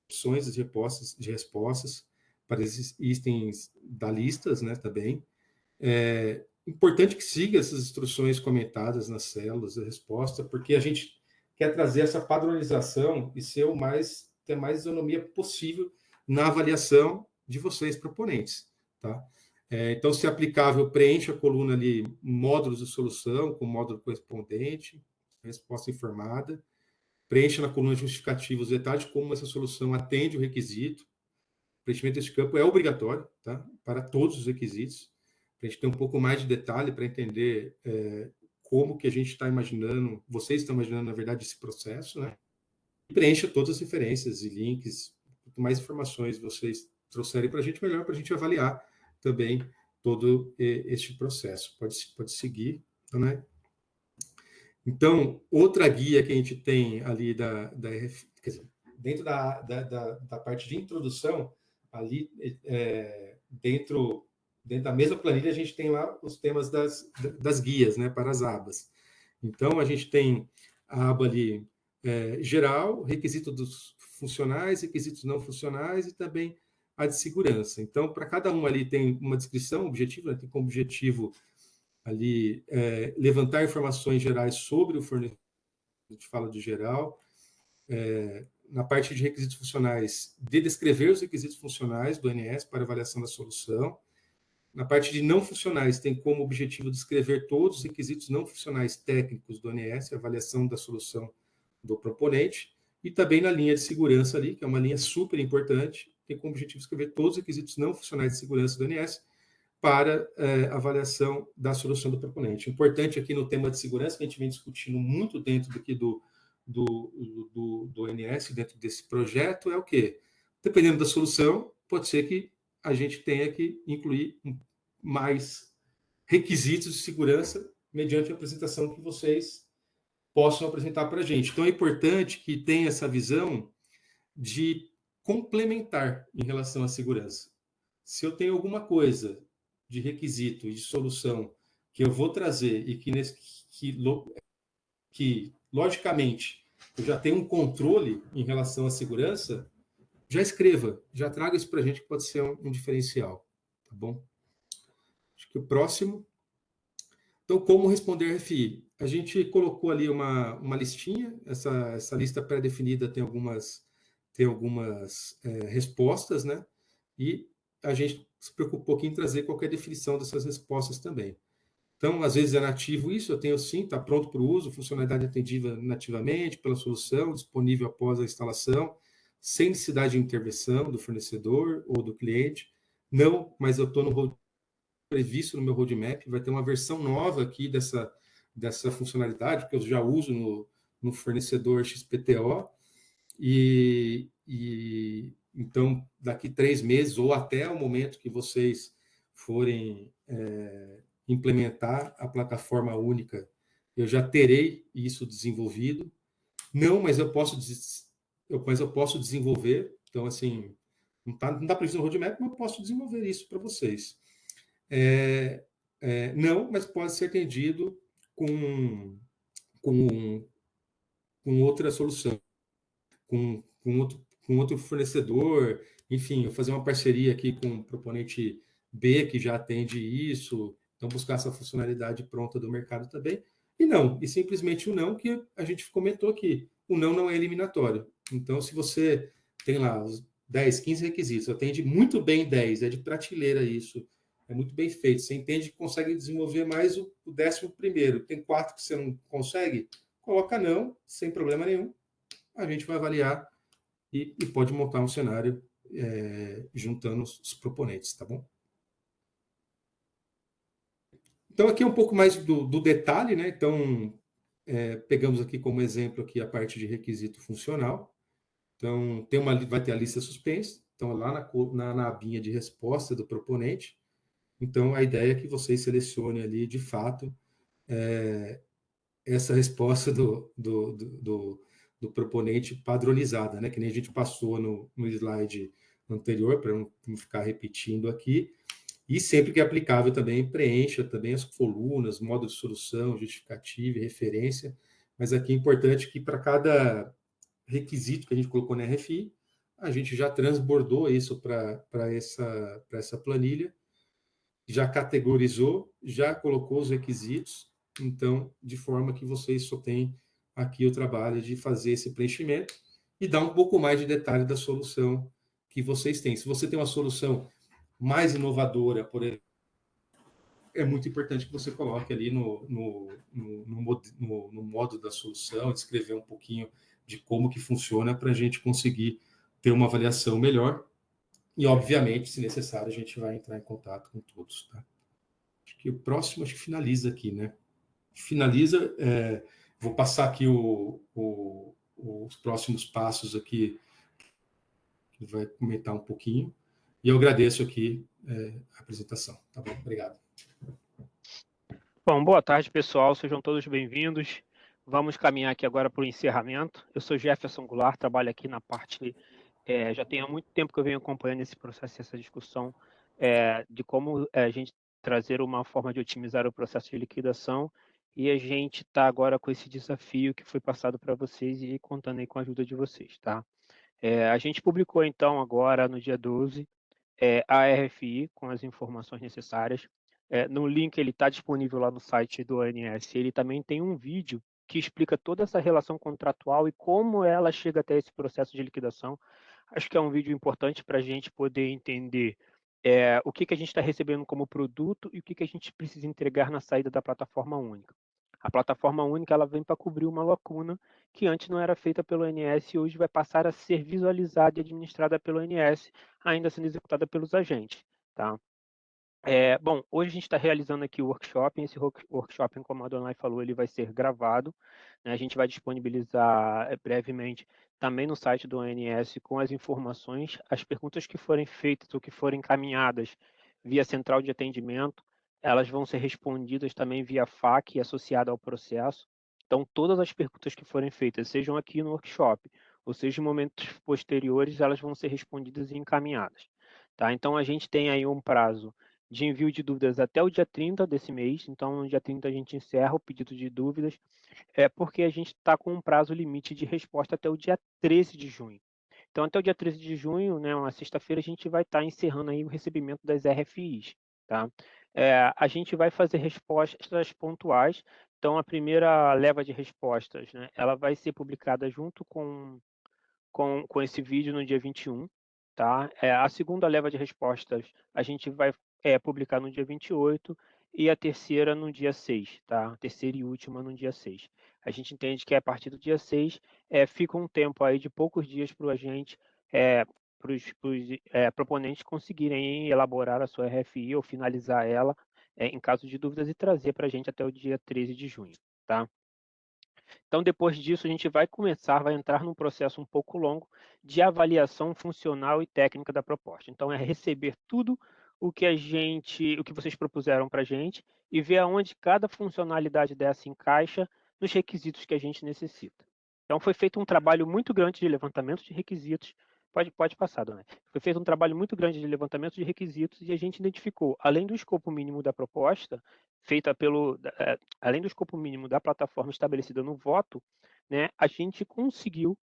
opções de respostas para esses itens da listas, né, também. É importante que siga essas instruções comentadas nas células da resposta, porque a gente quer trazer essa padronização e ter mais isonomia possível na avaliação de vocês, proponentes, tá? Então, se aplicável, preencha a coluna ali, módulos de solução, com módulo correspondente, resposta informada, preencha na coluna justificativa os detalhes de como essa solução atende o requisito. O preenchimento desse campo é obrigatório, tá? Para todos os requisitos, para a gente ter um pouco mais de detalhe para entender como que a gente está imaginando, vocês estão imaginando, na verdade, esse processo, né? E preencha todas as referências e links, quanto mais informações vocês trouxerem para a gente, melhor para a gente avaliar também todo este processo. Pode seguir, né? Então, outra guia que a gente tem ali quer dizer, dentro da parte de introdução, ali dentro da mesma planilha, a gente tem lá os temas das guias, né, para as abas. Então, a gente tem a aba ali geral, requisito dos funcionais, requisitos não funcionais e também a de segurança. Então, para cada um ali tem uma descrição, objetivo, né, tem como objetivo ali levantar informações gerais sobre o fornecedor, a gente fala de geral, na parte de requisitos funcionais, de descrever os requisitos funcionais do ONS para avaliação da solução. Na parte de não funcionais, tem como objetivo descrever todos os requisitos não funcionais técnicos do ONS, avaliação da solução do proponente. E também na linha de segurança ali, que é uma linha super importante, tem como objetivo escrever todos os requisitos não funcionais de segurança do ONS para avaliação da solução do proponente. Importante aqui no tema de segurança, que a gente vem discutindo muito dentro aqui do ONS, dentro desse projeto, é o quê? Dependendo da solução, pode ser que a gente tenha que incluir mais requisitos de segurança mediante a apresentação que vocês possam apresentar para a gente. Então, é importante que tenha essa visão de complementar em relação à segurança. Se eu tenho alguma coisa de requisito e de solução que eu vou trazer e que logicamente, eu já tenho um controle em relação à segurança, já escreva, já traga isso para a gente, que pode ser um diferencial, tá bom? Acho que o próximo. Então, como responder RFI? A gente colocou ali uma listinha, essa lista pré-definida tem algumas respostas, né? E a gente se preocupou aqui em trazer qualquer definição dessas respostas também. Então, às vezes é nativo isso, eu tenho sim, está pronto para o uso, funcionalidade atendida nativamente pela solução, disponível após a instalação, sem necessidade de intervenção do fornecedor ou do cliente. Não, mas eu estou previsto no meu roadmap, vai ter uma versão nova aqui dessa funcionalidade, que eu já uso no fornecedor XPTO, e então, daqui 3 meses, ou até o momento que vocês forem implementar a plataforma única, eu já terei isso desenvolvido. Não, mas eu posso desenvolver. Então, assim, não dá previsto no roadmap, mas eu posso desenvolver isso para vocês. Não, mas pode ser atendido com, com, com outra solução, com outro fornecedor, enfim, eu fazer uma parceria aqui com o proponente B, que já atende isso, então buscar essa funcionalidade pronta do mercado também. E simplesmente o não, que a gente comentou aqui, o não não é eliminatório. Então, se você tem lá os 10, 15 requisitos, atende muito bem 10, é de prateleira isso, é muito bem feito, você entende que consegue desenvolver mais o 11º, tem 4 que você não consegue, coloca não, sem problema nenhum, a gente vai avaliar e pode montar um cenário juntando os proponentes, tá bom? Então, aqui é um pouco mais do detalhe, né? Então, pegamos aqui como exemplo aqui a parte de requisito funcional. Então, vai ter a lista suspensa, então lá na abinha de resposta do proponente. Então, a ideia é que vocês selecionem ali, de fato, essa resposta do proponente padronizada, né? Que nem a gente passou no slide anterior, para não ficar repetindo aqui. E sempre que é aplicável também, preencha também as colunas, modo de solução, justificativa e referência. Mas aqui é importante que para cada requisito que a gente colocou na RFI, a gente já transbordou isso para essa planilha, já categorizou, já colocou os requisitos, então, de forma que vocês só têm aqui o trabalho de fazer esse preenchimento e dar um pouco mais de detalhe da solução que vocês têm. Se você tem uma solução mais inovadora, por exemplo, é muito importante que você coloque ali no modo da solução, descrever um pouquinho de como que funciona para a gente conseguir ter uma avaliação melhor. E, obviamente, se necessário, a gente vai entrar em contato com todos. Tá? Acho que o próximo, acho que finaliza aqui, né? Finaliza, vou passar aqui os próximos passos aqui, que vai comentar um pouquinho. E eu agradeço aqui a apresentação. Tá bom? Obrigado. Bom, boa tarde, pessoal. Sejam todos bem-vindos. Vamos caminhar aqui agora para o encerramento. Eu sou Jefferson Goulart, trabalho aqui na parte... já tem há muito tempo que eu venho acompanhando esse processo, essa discussão de como a gente trazer uma forma de otimizar o processo de liquidação, e a gente está agora com esse desafio que foi passado para vocês e contando aí com a ajuda de vocês, tá? A gente publicou, então, agora no dia 12, a RFI com as informações necessárias. No link, ele está disponível lá no site do ONS. Ele também tem um vídeo que explica toda essa relação contratual e como ela chega até esse processo de liquidação. Acho que é um vídeo importante para a gente poder entender o que a gente está recebendo como produto e o que a gente precisa entregar na saída da plataforma única. A plataforma única ela vem para cobrir uma lacuna que antes não era feita pelo ONS e hoje vai passar a ser visualizada e administrada pelo ONS, ainda sendo executada pelos agentes. Tá? Bom, hoje a gente está realizando aqui o workshop. Esse workshop, como a Adonai falou, ele vai ser gravado, né? A gente vai disponibilizar brevemente também no site do ONS com as informações, as perguntas que forem feitas ou que forem encaminhadas via central de atendimento, elas vão ser respondidas também via FAQ associada ao processo. Então, todas as perguntas que forem feitas, sejam aqui no workshop, ou seja em momentos posteriores, elas vão ser respondidas e encaminhadas. Tá? Então, a gente tem aí um prazo de envio de dúvidas até o dia 30 desse mês. Então, no dia 30 a gente encerra o pedido de dúvidas, porque a gente está com um prazo limite de resposta até o dia 13 de junho. Então, até o dia 13 de junho, né, uma sexta-feira, a gente vai estar encerrando aí o recebimento das RFIs. Tá? A gente vai fazer respostas pontuais. Então, a primeira leva de respostas, né, ela vai ser publicada junto com esse vídeo no dia 21. Tá? A segunda leva de respostas a gente vai publicar no dia 28 e a terceira no dia 6, tá? A terceira e última no dia 6. A gente entende que a partir do dia 6 fica um tempo aí de poucos dias para a gente, para os proponentes conseguirem elaborar a sua RFI ou finalizar ela em caso de dúvidas e trazer para a gente até o dia 13 de junho, tá? Então, depois disso, a gente vai entrar num processo um pouco longo de avaliação funcional e técnica da proposta. Então, é receber tudo o que vocês propuseram para a gente e ver aonde cada funcionalidade dessa encaixa nos requisitos que a gente necessita. Então, foi feito um trabalho muito grande de levantamento de requisitos. Pode passar, dona. Foi feito um trabalho muito grande de levantamento de requisitos e a gente identificou, além do escopo mínimo da proposta, feita além do escopo mínimo da plataforma estabelecida no voto, né, a gente conseguiu,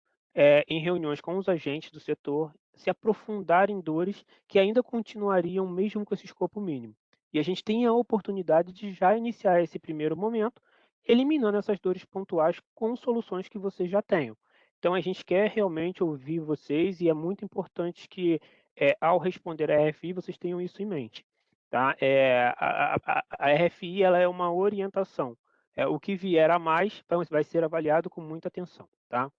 em reuniões com os agentes do setor, se aprofundar em dores que ainda continuariam mesmo com esse escopo mínimo. E a gente tem a oportunidade de já iniciar esse primeiro momento, eliminando essas dores pontuais com soluções que vocês já tenham. Então, a gente quer realmente ouvir vocês e é muito importante que, ao responder a RFI, vocês tenham isso em mente. Tá? A RFI ela é uma orientação. O que vier a mais vai ser avaliado com muita atenção. Tá?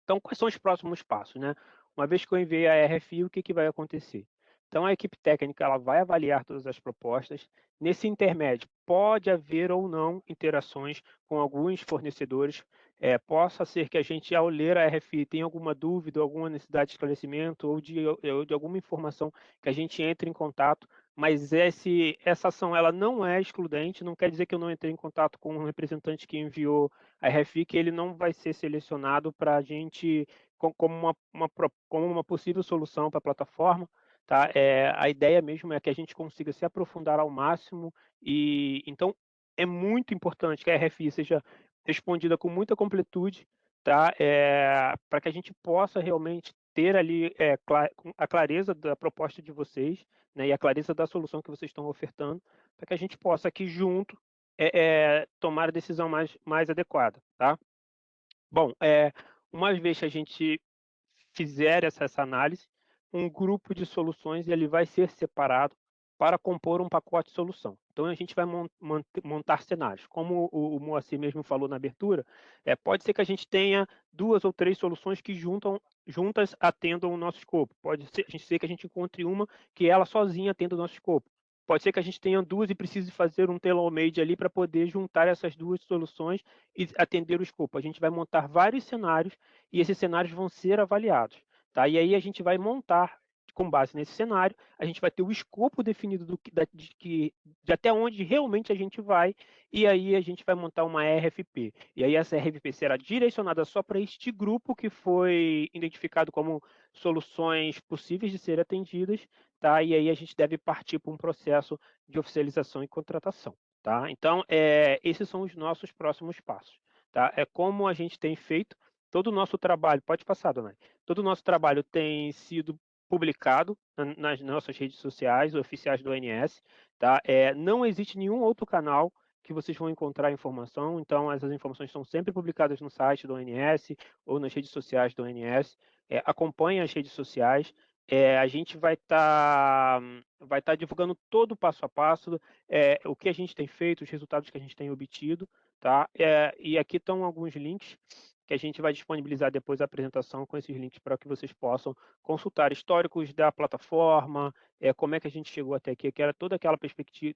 Então, quais são os próximos passos, né? Uma vez que eu enviei a RFI, o que vai acontecer? Então, a equipe técnica ela vai avaliar todas as propostas. Nesse intermédio, pode haver ou não interações com alguns fornecedores. Possa ser que a gente, ao ler a RFI, tenha alguma dúvida, alguma necessidade de esclarecimento ou de alguma informação que a gente entre em contato. Mas essa ação ela não é excludente, não quer dizer que eu não entrei em contato com um representante que enviou a RFI, que ele não vai ser selecionado para a gente como uma possível solução para a plataforma. Tá? A ideia mesmo é que a gente consiga se aprofundar ao máximo e então é muito importante que a RFI seja respondida com muita completude, tá? Para que a gente possa realmente ter ali a clareza da proposta de vocês, né, e a clareza da solução que vocês estão ofertando, para que a gente possa aqui junto tomar a decisão mais adequada, tá? Bom, uma vez que a gente fizer essa análise, um grupo de soluções ele vai ser separado para compor um pacote de solução. Então, a gente vai montar cenários. Como o Moacir mesmo falou na abertura, pode ser que a gente tenha 2 ou 3 soluções que juntas atendam o nosso escopo. Pode ser que a gente encontre uma que ela sozinha atenda o nosso escopo. Pode ser que a gente tenha 2 e precise fazer um tailor-made ali para poder juntar essas 2 soluções e atender o escopo. A gente vai montar vários cenários e esses cenários vão ser avaliados. Tá? E aí a gente vai montar, com base nesse cenário, a gente vai ter o escopo definido de até onde realmente a gente vai, e aí a gente vai montar uma RFP. E aí essa RFP será direcionada só para este grupo que foi identificado como soluções possíveis de ser atendidas, tá? E aí a gente deve partir para um processo de oficialização e contratação. Tá? Então, esses são os nossos próximos passos. Tá? É como a gente tem feito todo o nosso trabalho. Pode passar, dona. Todo o nosso trabalho tem sido publicado nas nossas redes sociais oficiais do ONS. Tá? Não existe nenhum outro canal que vocês vão encontrar informação, então essas informações são sempre publicadas no site do ONS ou nas redes sociais do ONS. Acompanhe as redes sociais. A gente vai estar divulgando todo o passo a passo, o que a gente tem feito, os resultados que a gente tem obtido. Tá? E aqui estão alguns links que a gente vai disponibilizar depois da apresentação com esses links para que vocês possam consultar históricos da plataforma, como é que a gente chegou até aqui, que era toda aquela perspectiva,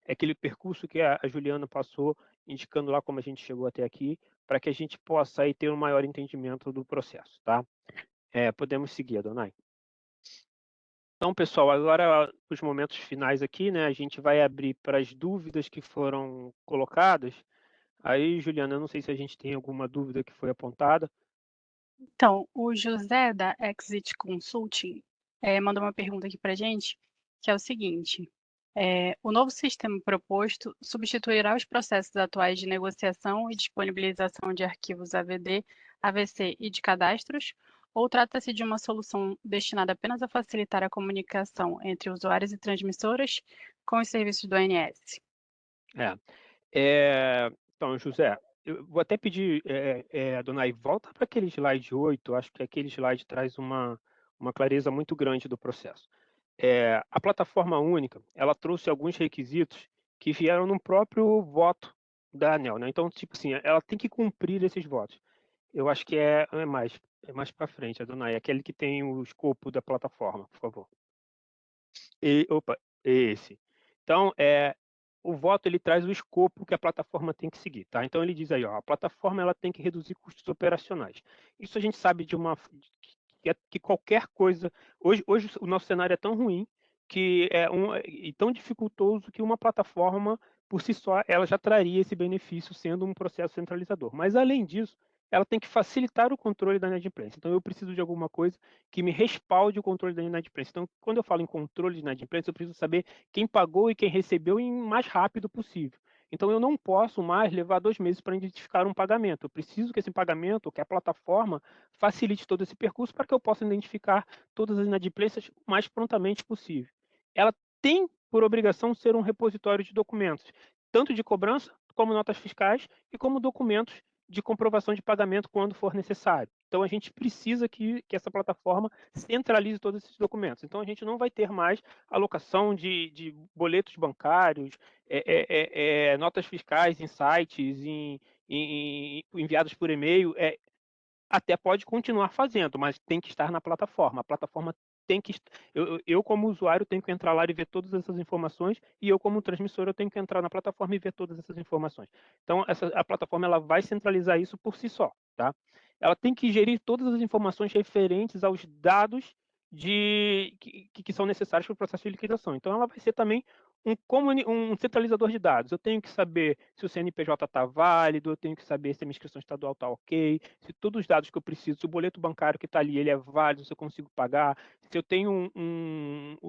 aquele percurso que a Juliana passou, indicando lá como a gente chegou até aqui, para que a gente possa aí ter um maior entendimento do processo. Tá? Podemos seguir, Adonai. Então, pessoal, agora os momentos finais aqui, né? A gente vai abrir para as dúvidas que foram colocadas. Aí, Juliana, eu não sei se a gente tem alguma dúvida que foi apontada. Então, o José, da Exit Consulting, mandou uma pergunta aqui para a gente, que é o seguinte: o novo sistema proposto substituirá os processos atuais de negociação e disponibilização de arquivos AVD, AVC e de cadastros, ou trata-se de uma solução destinada apenas a facilitar a comunicação entre usuários e transmissoras com os serviços do ONS? Então, José, eu vou até pedir, Adonai, volta para aquele slide 8, acho que aquele slide traz uma clareza muito grande do processo. A plataforma única, ela trouxe alguns requisitos que vieram no próprio voto da ANEEL, né? Então, tipo assim, ela tem que cumprir esses votos. Eu acho que é mais para frente, Adonai, aquele que tem o escopo da plataforma, por favor. Opa, esse. Então, o voto ele traz o escopo que a plataforma tem que seguir, tá? Então ele diz aí, ó, a plataforma ela tem que reduzir custos operacionais. Isso a gente sabe que qualquer coisa. Hoje o nosso cenário é tão ruim que e tão dificultoso que uma plataforma por si só ela já traria esse benefício sendo um processo centralizador. Mas além disso, ela tem que facilitar o controle da inadimplência. Então, eu preciso de alguma coisa que me respalde o controle da inadimplência. Então, quando eu falo em controle de inadimplência, eu preciso saber quem pagou e quem recebeu em mais rápido possível. Então, eu não posso mais levar 2 meses para identificar um pagamento. Eu preciso que esse pagamento, que a plataforma, facilite todo esse percurso para que eu possa identificar todas as inadimplências o mais prontamente possível. Ela tem por obrigação ser um repositório de documentos, tanto de cobrança, como notas fiscais e como documentos de comprovação de pagamento quando for necessário. Então, a gente precisa que essa plataforma centralize todos esses documentos. Então, a gente não vai ter mais alocação de boletos bancários, notas fiscais em sites, enviados por e-mail. Até pode continuar fazendo, mas tem que estar na plataforma. A plataforma tem que... Eu, como usuário, tenho que entrar lá e ver todas essas informações, e eu, como transmissor, eu tenho que entrar na plataforma e ver todas essas informações. Então, a plataforma ela vai centralizar isso por si só. Tá? Ela tem que gerir todas as informações referentes aos dados que são necessários para o processo de liquidação. Então, ela vai ser também um centralizador de dados. Eu tenho que saber se o CNPJ está válido, eu tenho que saber se a minha inscrição estadual está ok, se todos os dados que eu preciso, se o boleto bancário que está ali ele é válido, se eu consigo pagar, se eu tenho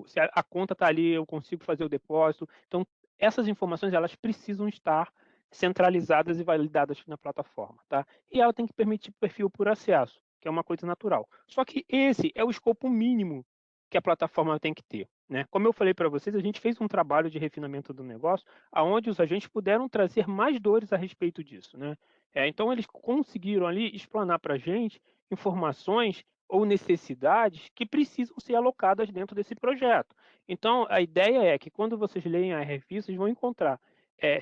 se a conta está ali, eu consigo fazer o depósito. Então, essas informações elas precisam estar centralizadas e validadas na plataforma. Tá? E ela tem que permitir perfil por acesso, que é uma coisa natural. Só que esse é o escopo mínimo que a plataforma tem que ter. Né? Como eu falei para vocês, a gente fez um trabalho de refinamento do negócio, onde os agentes puderam trazer mais dores a respeito disso. Né? Então, eles conseguiram ali explanar para a gente informações ou necessidades que precisam ser alocadas dentro desse projeto. Então, a ideia é que quando vocês leem a RFI, vocês vão encontrar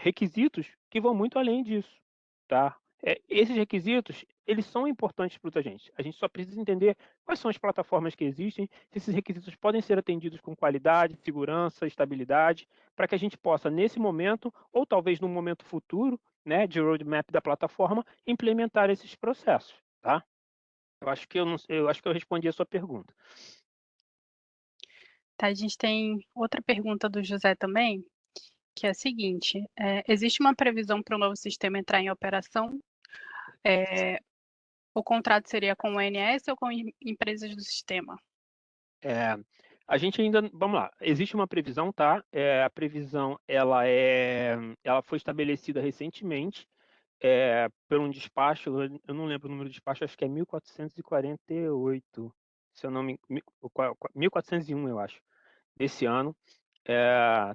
requisitos que vão muito além disso. Tá? Esses requisitos, eles são importantes para os agentes. A gente só precisa entender quais são as plataformas que existem, se esses requisitos podem ser atendidos com qualidade, segurança, estabilidade, para que a gente possa, nesse momento, ou talvez num momento futuro, né, de roadmap da plataforma, implementar esses processos. Tá? Eu acho que eu respondi a sua pergunta. Tá, a gente tem outra pergunta do José também, que é a seguinte: existe uma previsão para o novo sistema entrar em operação? O contrato seria com o ONS ou com empresas do sistema? A gente ainda, vamos lá, existe uma previsão, tá? A previsão ela foi estabelecida recentemente por um despacho, eu não lembro o número do despacho, acho que é 1448, se eu não me 1401, eu acho, desse ano.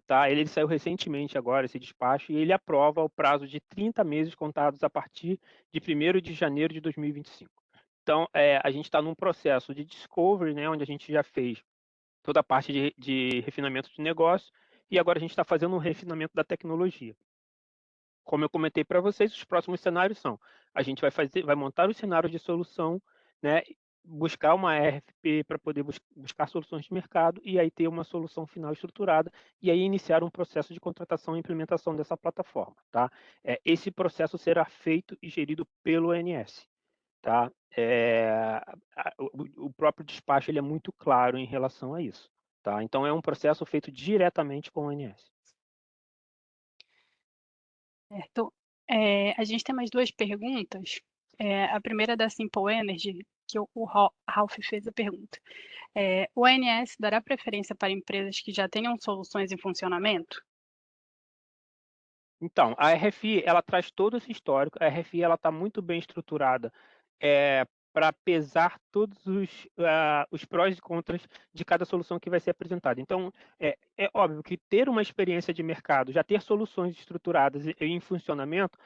Tá? Ele saiu recentemente agora, esse despacho, e ele aprova o prazo de 30 meses contados a partir de 1º de janeiro de 2025. Então, a gente está num processo de discovery, né, onde a gente já fez toda a parte de refinamento de negócio, e agora a gente está fazendo um refinamento da tecnologia. Como eu comentei para vocês, os próximos cenários são: a gente vai montar os cenários de solução, né, buscar uma RFP para poder buscar soluções de mercado, e aí ter uma solução final estruturada, e aí iniciar um processo de contratação e implementação dessa plataforma. Tá? Esse processo será feito e gerido pelo ONS. Tá? O próprio despacho ele é muito claro em relação a isso. Tá? Então, é um processo feito diretamente com o ONS. Certo. A gente tem mais 2 perguntas. A primeira é da Simple Energy, que o Ralph fez a pergunta. O ONS dará preferência para empresas que já tenham soluções em funcionamento? Então, a RFI, ela traz todo esse histórico. A RFI está muito bem estruturada para pesar todos os prós e contras de cada solução que vai ser apresentada. Então, é óbvio que ter uma experiência de mercado, já ter soluções estruturadas e em funcionamento,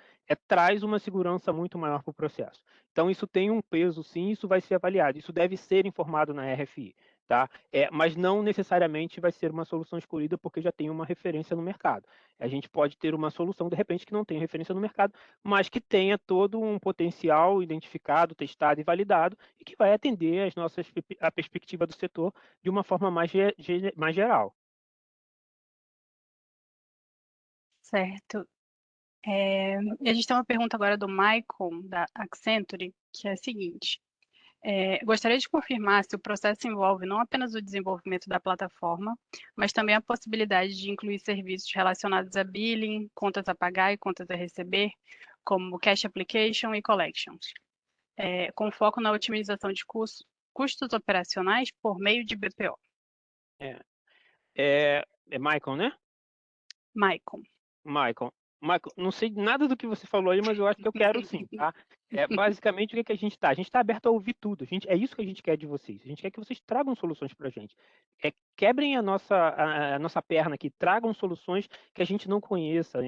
traz uma segurança muito maior para o processo. Então, isso tem um peso, sim, isso vai ser avaliado, isso deve ser informado na RFI. Tá? Mas não necessariamente vai ser uma solução escolhida porque já tem uma referência no mercado. A gente pode ter uma solução, de repente, que não tem referência no mercado, mas que tenha todo um potencial identificado, testado e validado, e que vai atender a perspectiva do setor de uma forma mais geral. Certo. E a gente tem uma pergunta agora do Michael, da Accenture, que é a seguinte: gostaria de confirmar se o processo envolve não apenas o desenvolvimento da plataforma, mas também a possibilidade de incluir serviços relacionados a billing, contas a pagar e contas a receber, como cash application e collections. com foco na otimização de custos operacionais por meio de BPO. É Michael, né? Maicon. Michael, não sei nada do que você falou aí, mas eu acho que eu quero sim, tá? Basicamente, o que é que a gente está? A gente está aberto a ouvir tudo. É isso que a gente quer de vocês. A gente quer que vocês tragam soluções para a gente. Quebrem a nossa perna aqui, tragam soluções que a gente não conheça,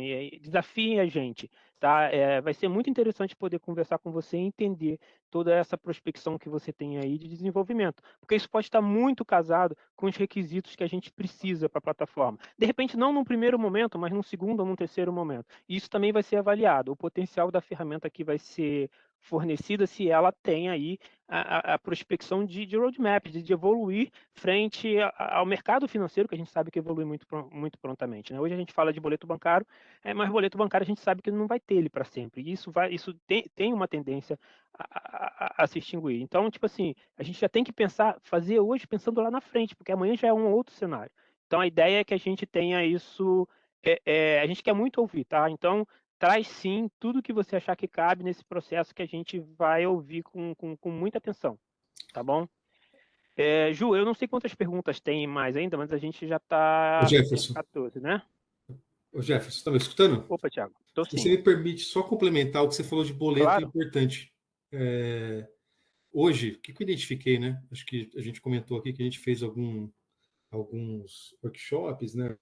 desafiem a gente, tá? Vai ser muito interessante poder conversar com você e entender toda essa prospecção que você tem aí de desenvolvimento, porque isso pode estar muito casado com os requisitos que a gente precisa para a plataforma. De repente, não num primeiro momento, mas num segundo ou num terceiro momento. E isso também vai ser avaliado. O potencial da ferramenta que vai ser fornecida se ela tem aí a prospecção de roadmap, de evoluir frente ao mercado financeiro, que a gente sabe que evolui muito prontamente, né? Hoje a gente fala de boleto bancário, mas boleto bancário a gente sabe que não vai ter ele para sempre. E isso tem uma tendência a se extinguir. Então, tipo assim, a gente já tem que fazer hoje pensando lá na frente, porque amanhã já é um outro cenário. Então, a ideia é que a gente tenha isso, a gente quer muito ouvir, tá? Então, traz sim tudo que você achar que cabe nesse processo que a gente vai ouvir com muita atenção, tá bom? Ju, eu não sei quantas perguntas tem mais ainda, mas a gente já está Jefferson, 14, né? Jefferson, está me escutando? Opa, Thiago, tô Se sim. você me permite só complementar o que você falou de boleto, é Claro. importante. Hoje, o que eu identifiquei, né? Acho que a gente comentou aqui que a gente fez alguns workshops, né?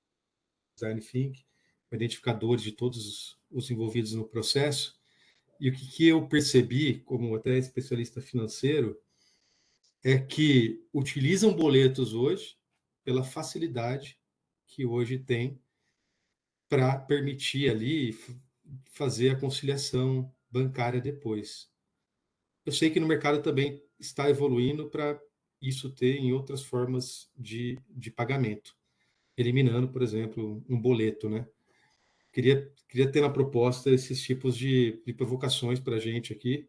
Design Think, com identificadores de todos os envolvidos no processo. E o que eu percebi, como até especialista financeiro, é que utilizam boletos hoje pela facilidade que hoje tem para permitir ali fazer a conciliação bancária depois. Eu sei que no mercado também está evoluindo para isso ter em outras formas de pagamento, eliminando, por exemplo, um boleto, né? Queria ter na proposta esses tipos de provocações para a gente aqui,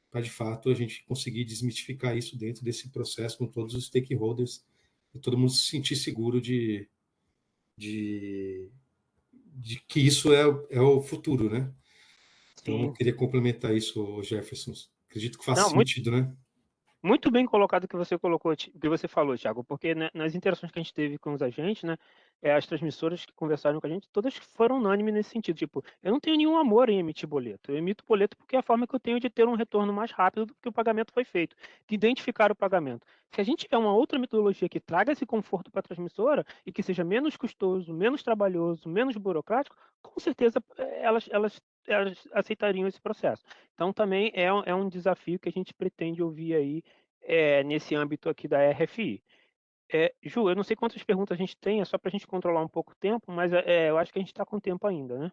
para de fato a gente conseguir desmistificar isso dentro desse processo com todos os stakeholders e todo mundo se sentir seguro de, de que isso é o futuro, né? Então, eu Sim. queria complementar isso, Jefferson. Acredito que faz Não, sentido, né? muito bem colocado o que você colocou, que você falou, Thiago, porque né, nas interações que a gente teve com os agentes, né, as transmissoras que conversaram com a gente, todas foram unânimes nesse sentido. Tipo, eu não tenho nenhum amor em emitir boleto. Eu emito boleto porque é a forma que eu tenho de ter um retorno mais rápido do que o pagamento foi feito, de identificar o pagamento. Se a gente tiver uma outra metodologia que traga esse conforto para a transmissora e que seja menos custoso, menos trabalhoso, menos burocrático, com certeza elas aceitariam esse processo. Então, também é um desafio que a gente pretende ouvir aí nesse âmbito aqui da RFI. Ju, eu não sei quantas perguntas a gente tem, é só para a gente controlar um pouco o tempo, mas eu acho que a gente está com tempo ainda, né?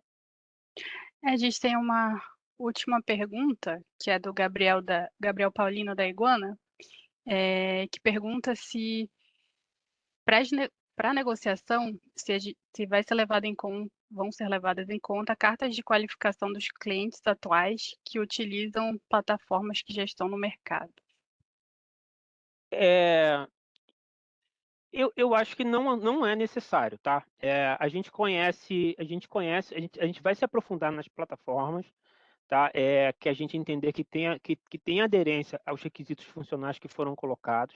A gente tem uma última pergunta, que é do Gabriel Paulino da Iguana, que pergunta se para a negociação, se vai ser vão ser levadas em conta cartas de qualificação dos clientes atuais que utilizam plataformas que já estão no mercado. Eu acho que não é necessário, tá? A gente vai se aprofundar nas plataformas, tá? Que a gente entender que tem aderência aos requisitos funcionais que foram colocados.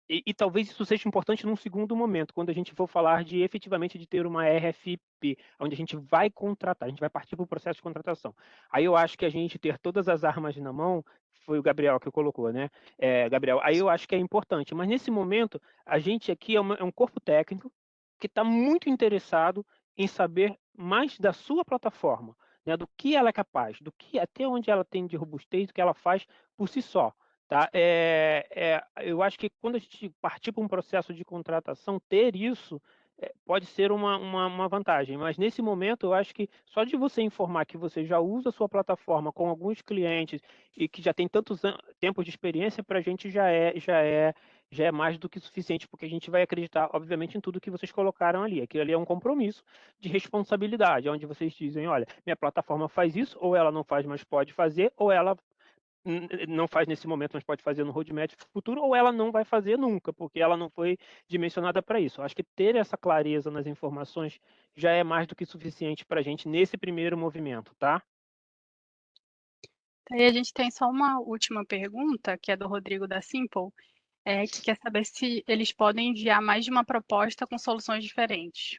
E talvez isso seja importante num segundo momento, quando a gente for falar efetivamente de ter uma RFP, onde a gente vai contratar, a gente vai partir para o processo de contratação. Aí eu acho que a gente ter todas as armas na mão, foi o Gabriel que colocou, né? Gabriel, aí eu acho que é importante, mas nesse momento, a gente aqui é um corpo técnico que está muito interessado em saber mais da sua plataforma, né? Do que ela é capaz, até onde ela tem de robustez, do que ela faz por si só. Tá? Eu acho que quando a gente partir para um processo de contratação, ter isso pode ser uma vantagem, mas nesse momento eu acho que só de você informar que você já usa a sua plataforma com alguns clientes e que já tem tantos tempos de experiência, para a gente já é mais do que suficiente, porque a gente vai acreditar, obviamente, em tudo que vocês colocaram ali. Aquilo ali é um compromisso de responsabilidade, onde vocês dizem, olha, minha plataforma faz isso, ou ela não faz, mas pode fazer, ou ela não faz nesse momento, mas pode fazer no roadmap futuro, ou ela não vai fazer nunca, porque ela não foi dimensionada para isso. Acho que ter essa clareza nas informações já é mais do que suficiente para a gente nesse primeiro movimento, tá? E a gente tem só uma última pergunta, que é do Rodrigo da Simple, que quer saber se eles podem enviar mais de uma proposta com soluções diferentes.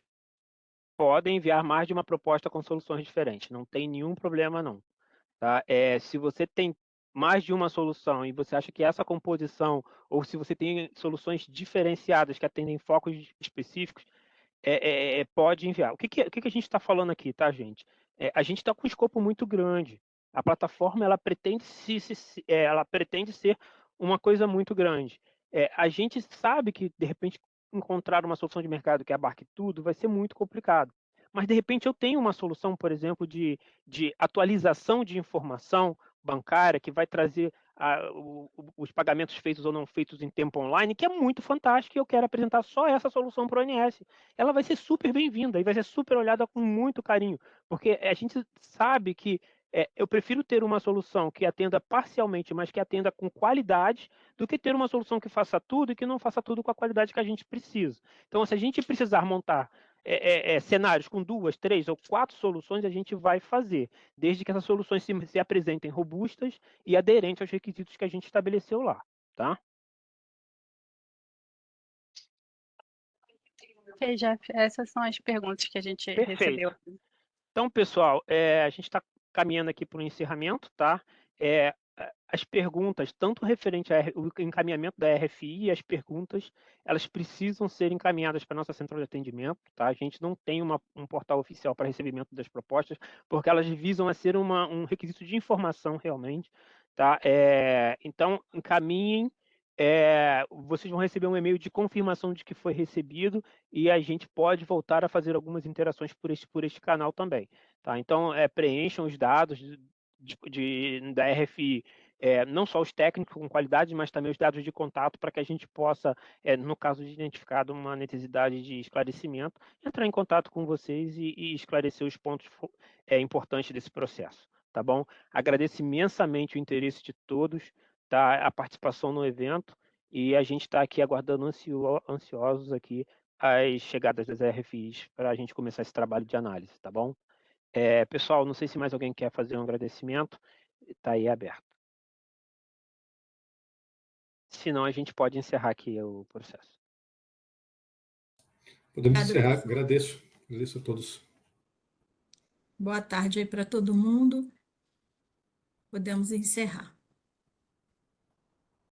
Podem enviar mais de uma proposta com soluções diferentes, não tem nenhum problema não. Tá? Se você tem mais de uma solução e você acha que essa composição, ou se você tem soluções diferenciadas que atendem focos específicos, pode enviar. O que a gente está falando aqui, tá, gente? A gente está com um escopo muito grande. A plataforma ela pretende, ela pretende ser uma coisa muito grande. A gente sabe que, de repente, encontrar uma solução de mercado que abarque tudo vai ser muito complicado. Mas, de repente, eu tenho uma solução, por exemplo, de atualização de informação bancária que vai trazer os pagamentos feitos ou não feitos em tempo online, que é muito fantástico, e eu quero apresentar só essa solução para o ONS. Ela vai ser super bem-vinda e vai ser super olhada com muito carinho, porque a gente sabe que eu prefiro ter uma solução que atenda parcialmente, mas que atenda com qualidade, do que ter uma solução que faça tudo e que não faça tudo com a qualidade que a gente precisa. Então, se a gente precisar montar cenários com 2, 3 ou 4 soluções, a gente vai fazer, desde que essas soluções se apresentem robustas e aderentes aos requisitos que a gente estabeleceu lá, tá? Ok, Jeff, essas são as perguntas que a gente recebeu. Perfeito. Então, pessoal, a gente está caminhando aqui para o encerramento, tá? As perguntas, tanto referente ao encaminhamento da RFI, as perguntas, elas precisam ser encaminhadas para a nossa central de atendimento, tá? A gente não tem um portal oficial para recebimento das propostas, porque elas visam a ser um requisito de informação realmente, tá? Então, encaminhem, vocês vão receber um e-mail de confirmação de que foi recebido e a gente pode voltar a fazer algumas interações por este canal também, tá? Então, preencham os dados da RFI, não só os técnicos com qualidade, mas também os dados de contato para que a gente possa, no caso de identificado uma necessidade de esclarecimento, entrar em contato com vocês e esclarecer os pontos importantes desse processo, tá bom? Agradeço imensamente o interesse de todos, tá? A participação no evento, e a gente está aqui aguardando ansiosos aqui as chegadas das RFIs para a gente começar esse trabalho de análise, tá bom? Pessoal, não sei se mais alguém quer fazer um agradecimento, está aí aberto. Senão, a gente pode encerrar aqui o processo. Podemos Obrigada, encerrar. pessoal. Agradeço a todos. Boa tarde aí para todo mundo. Podemos encerrar.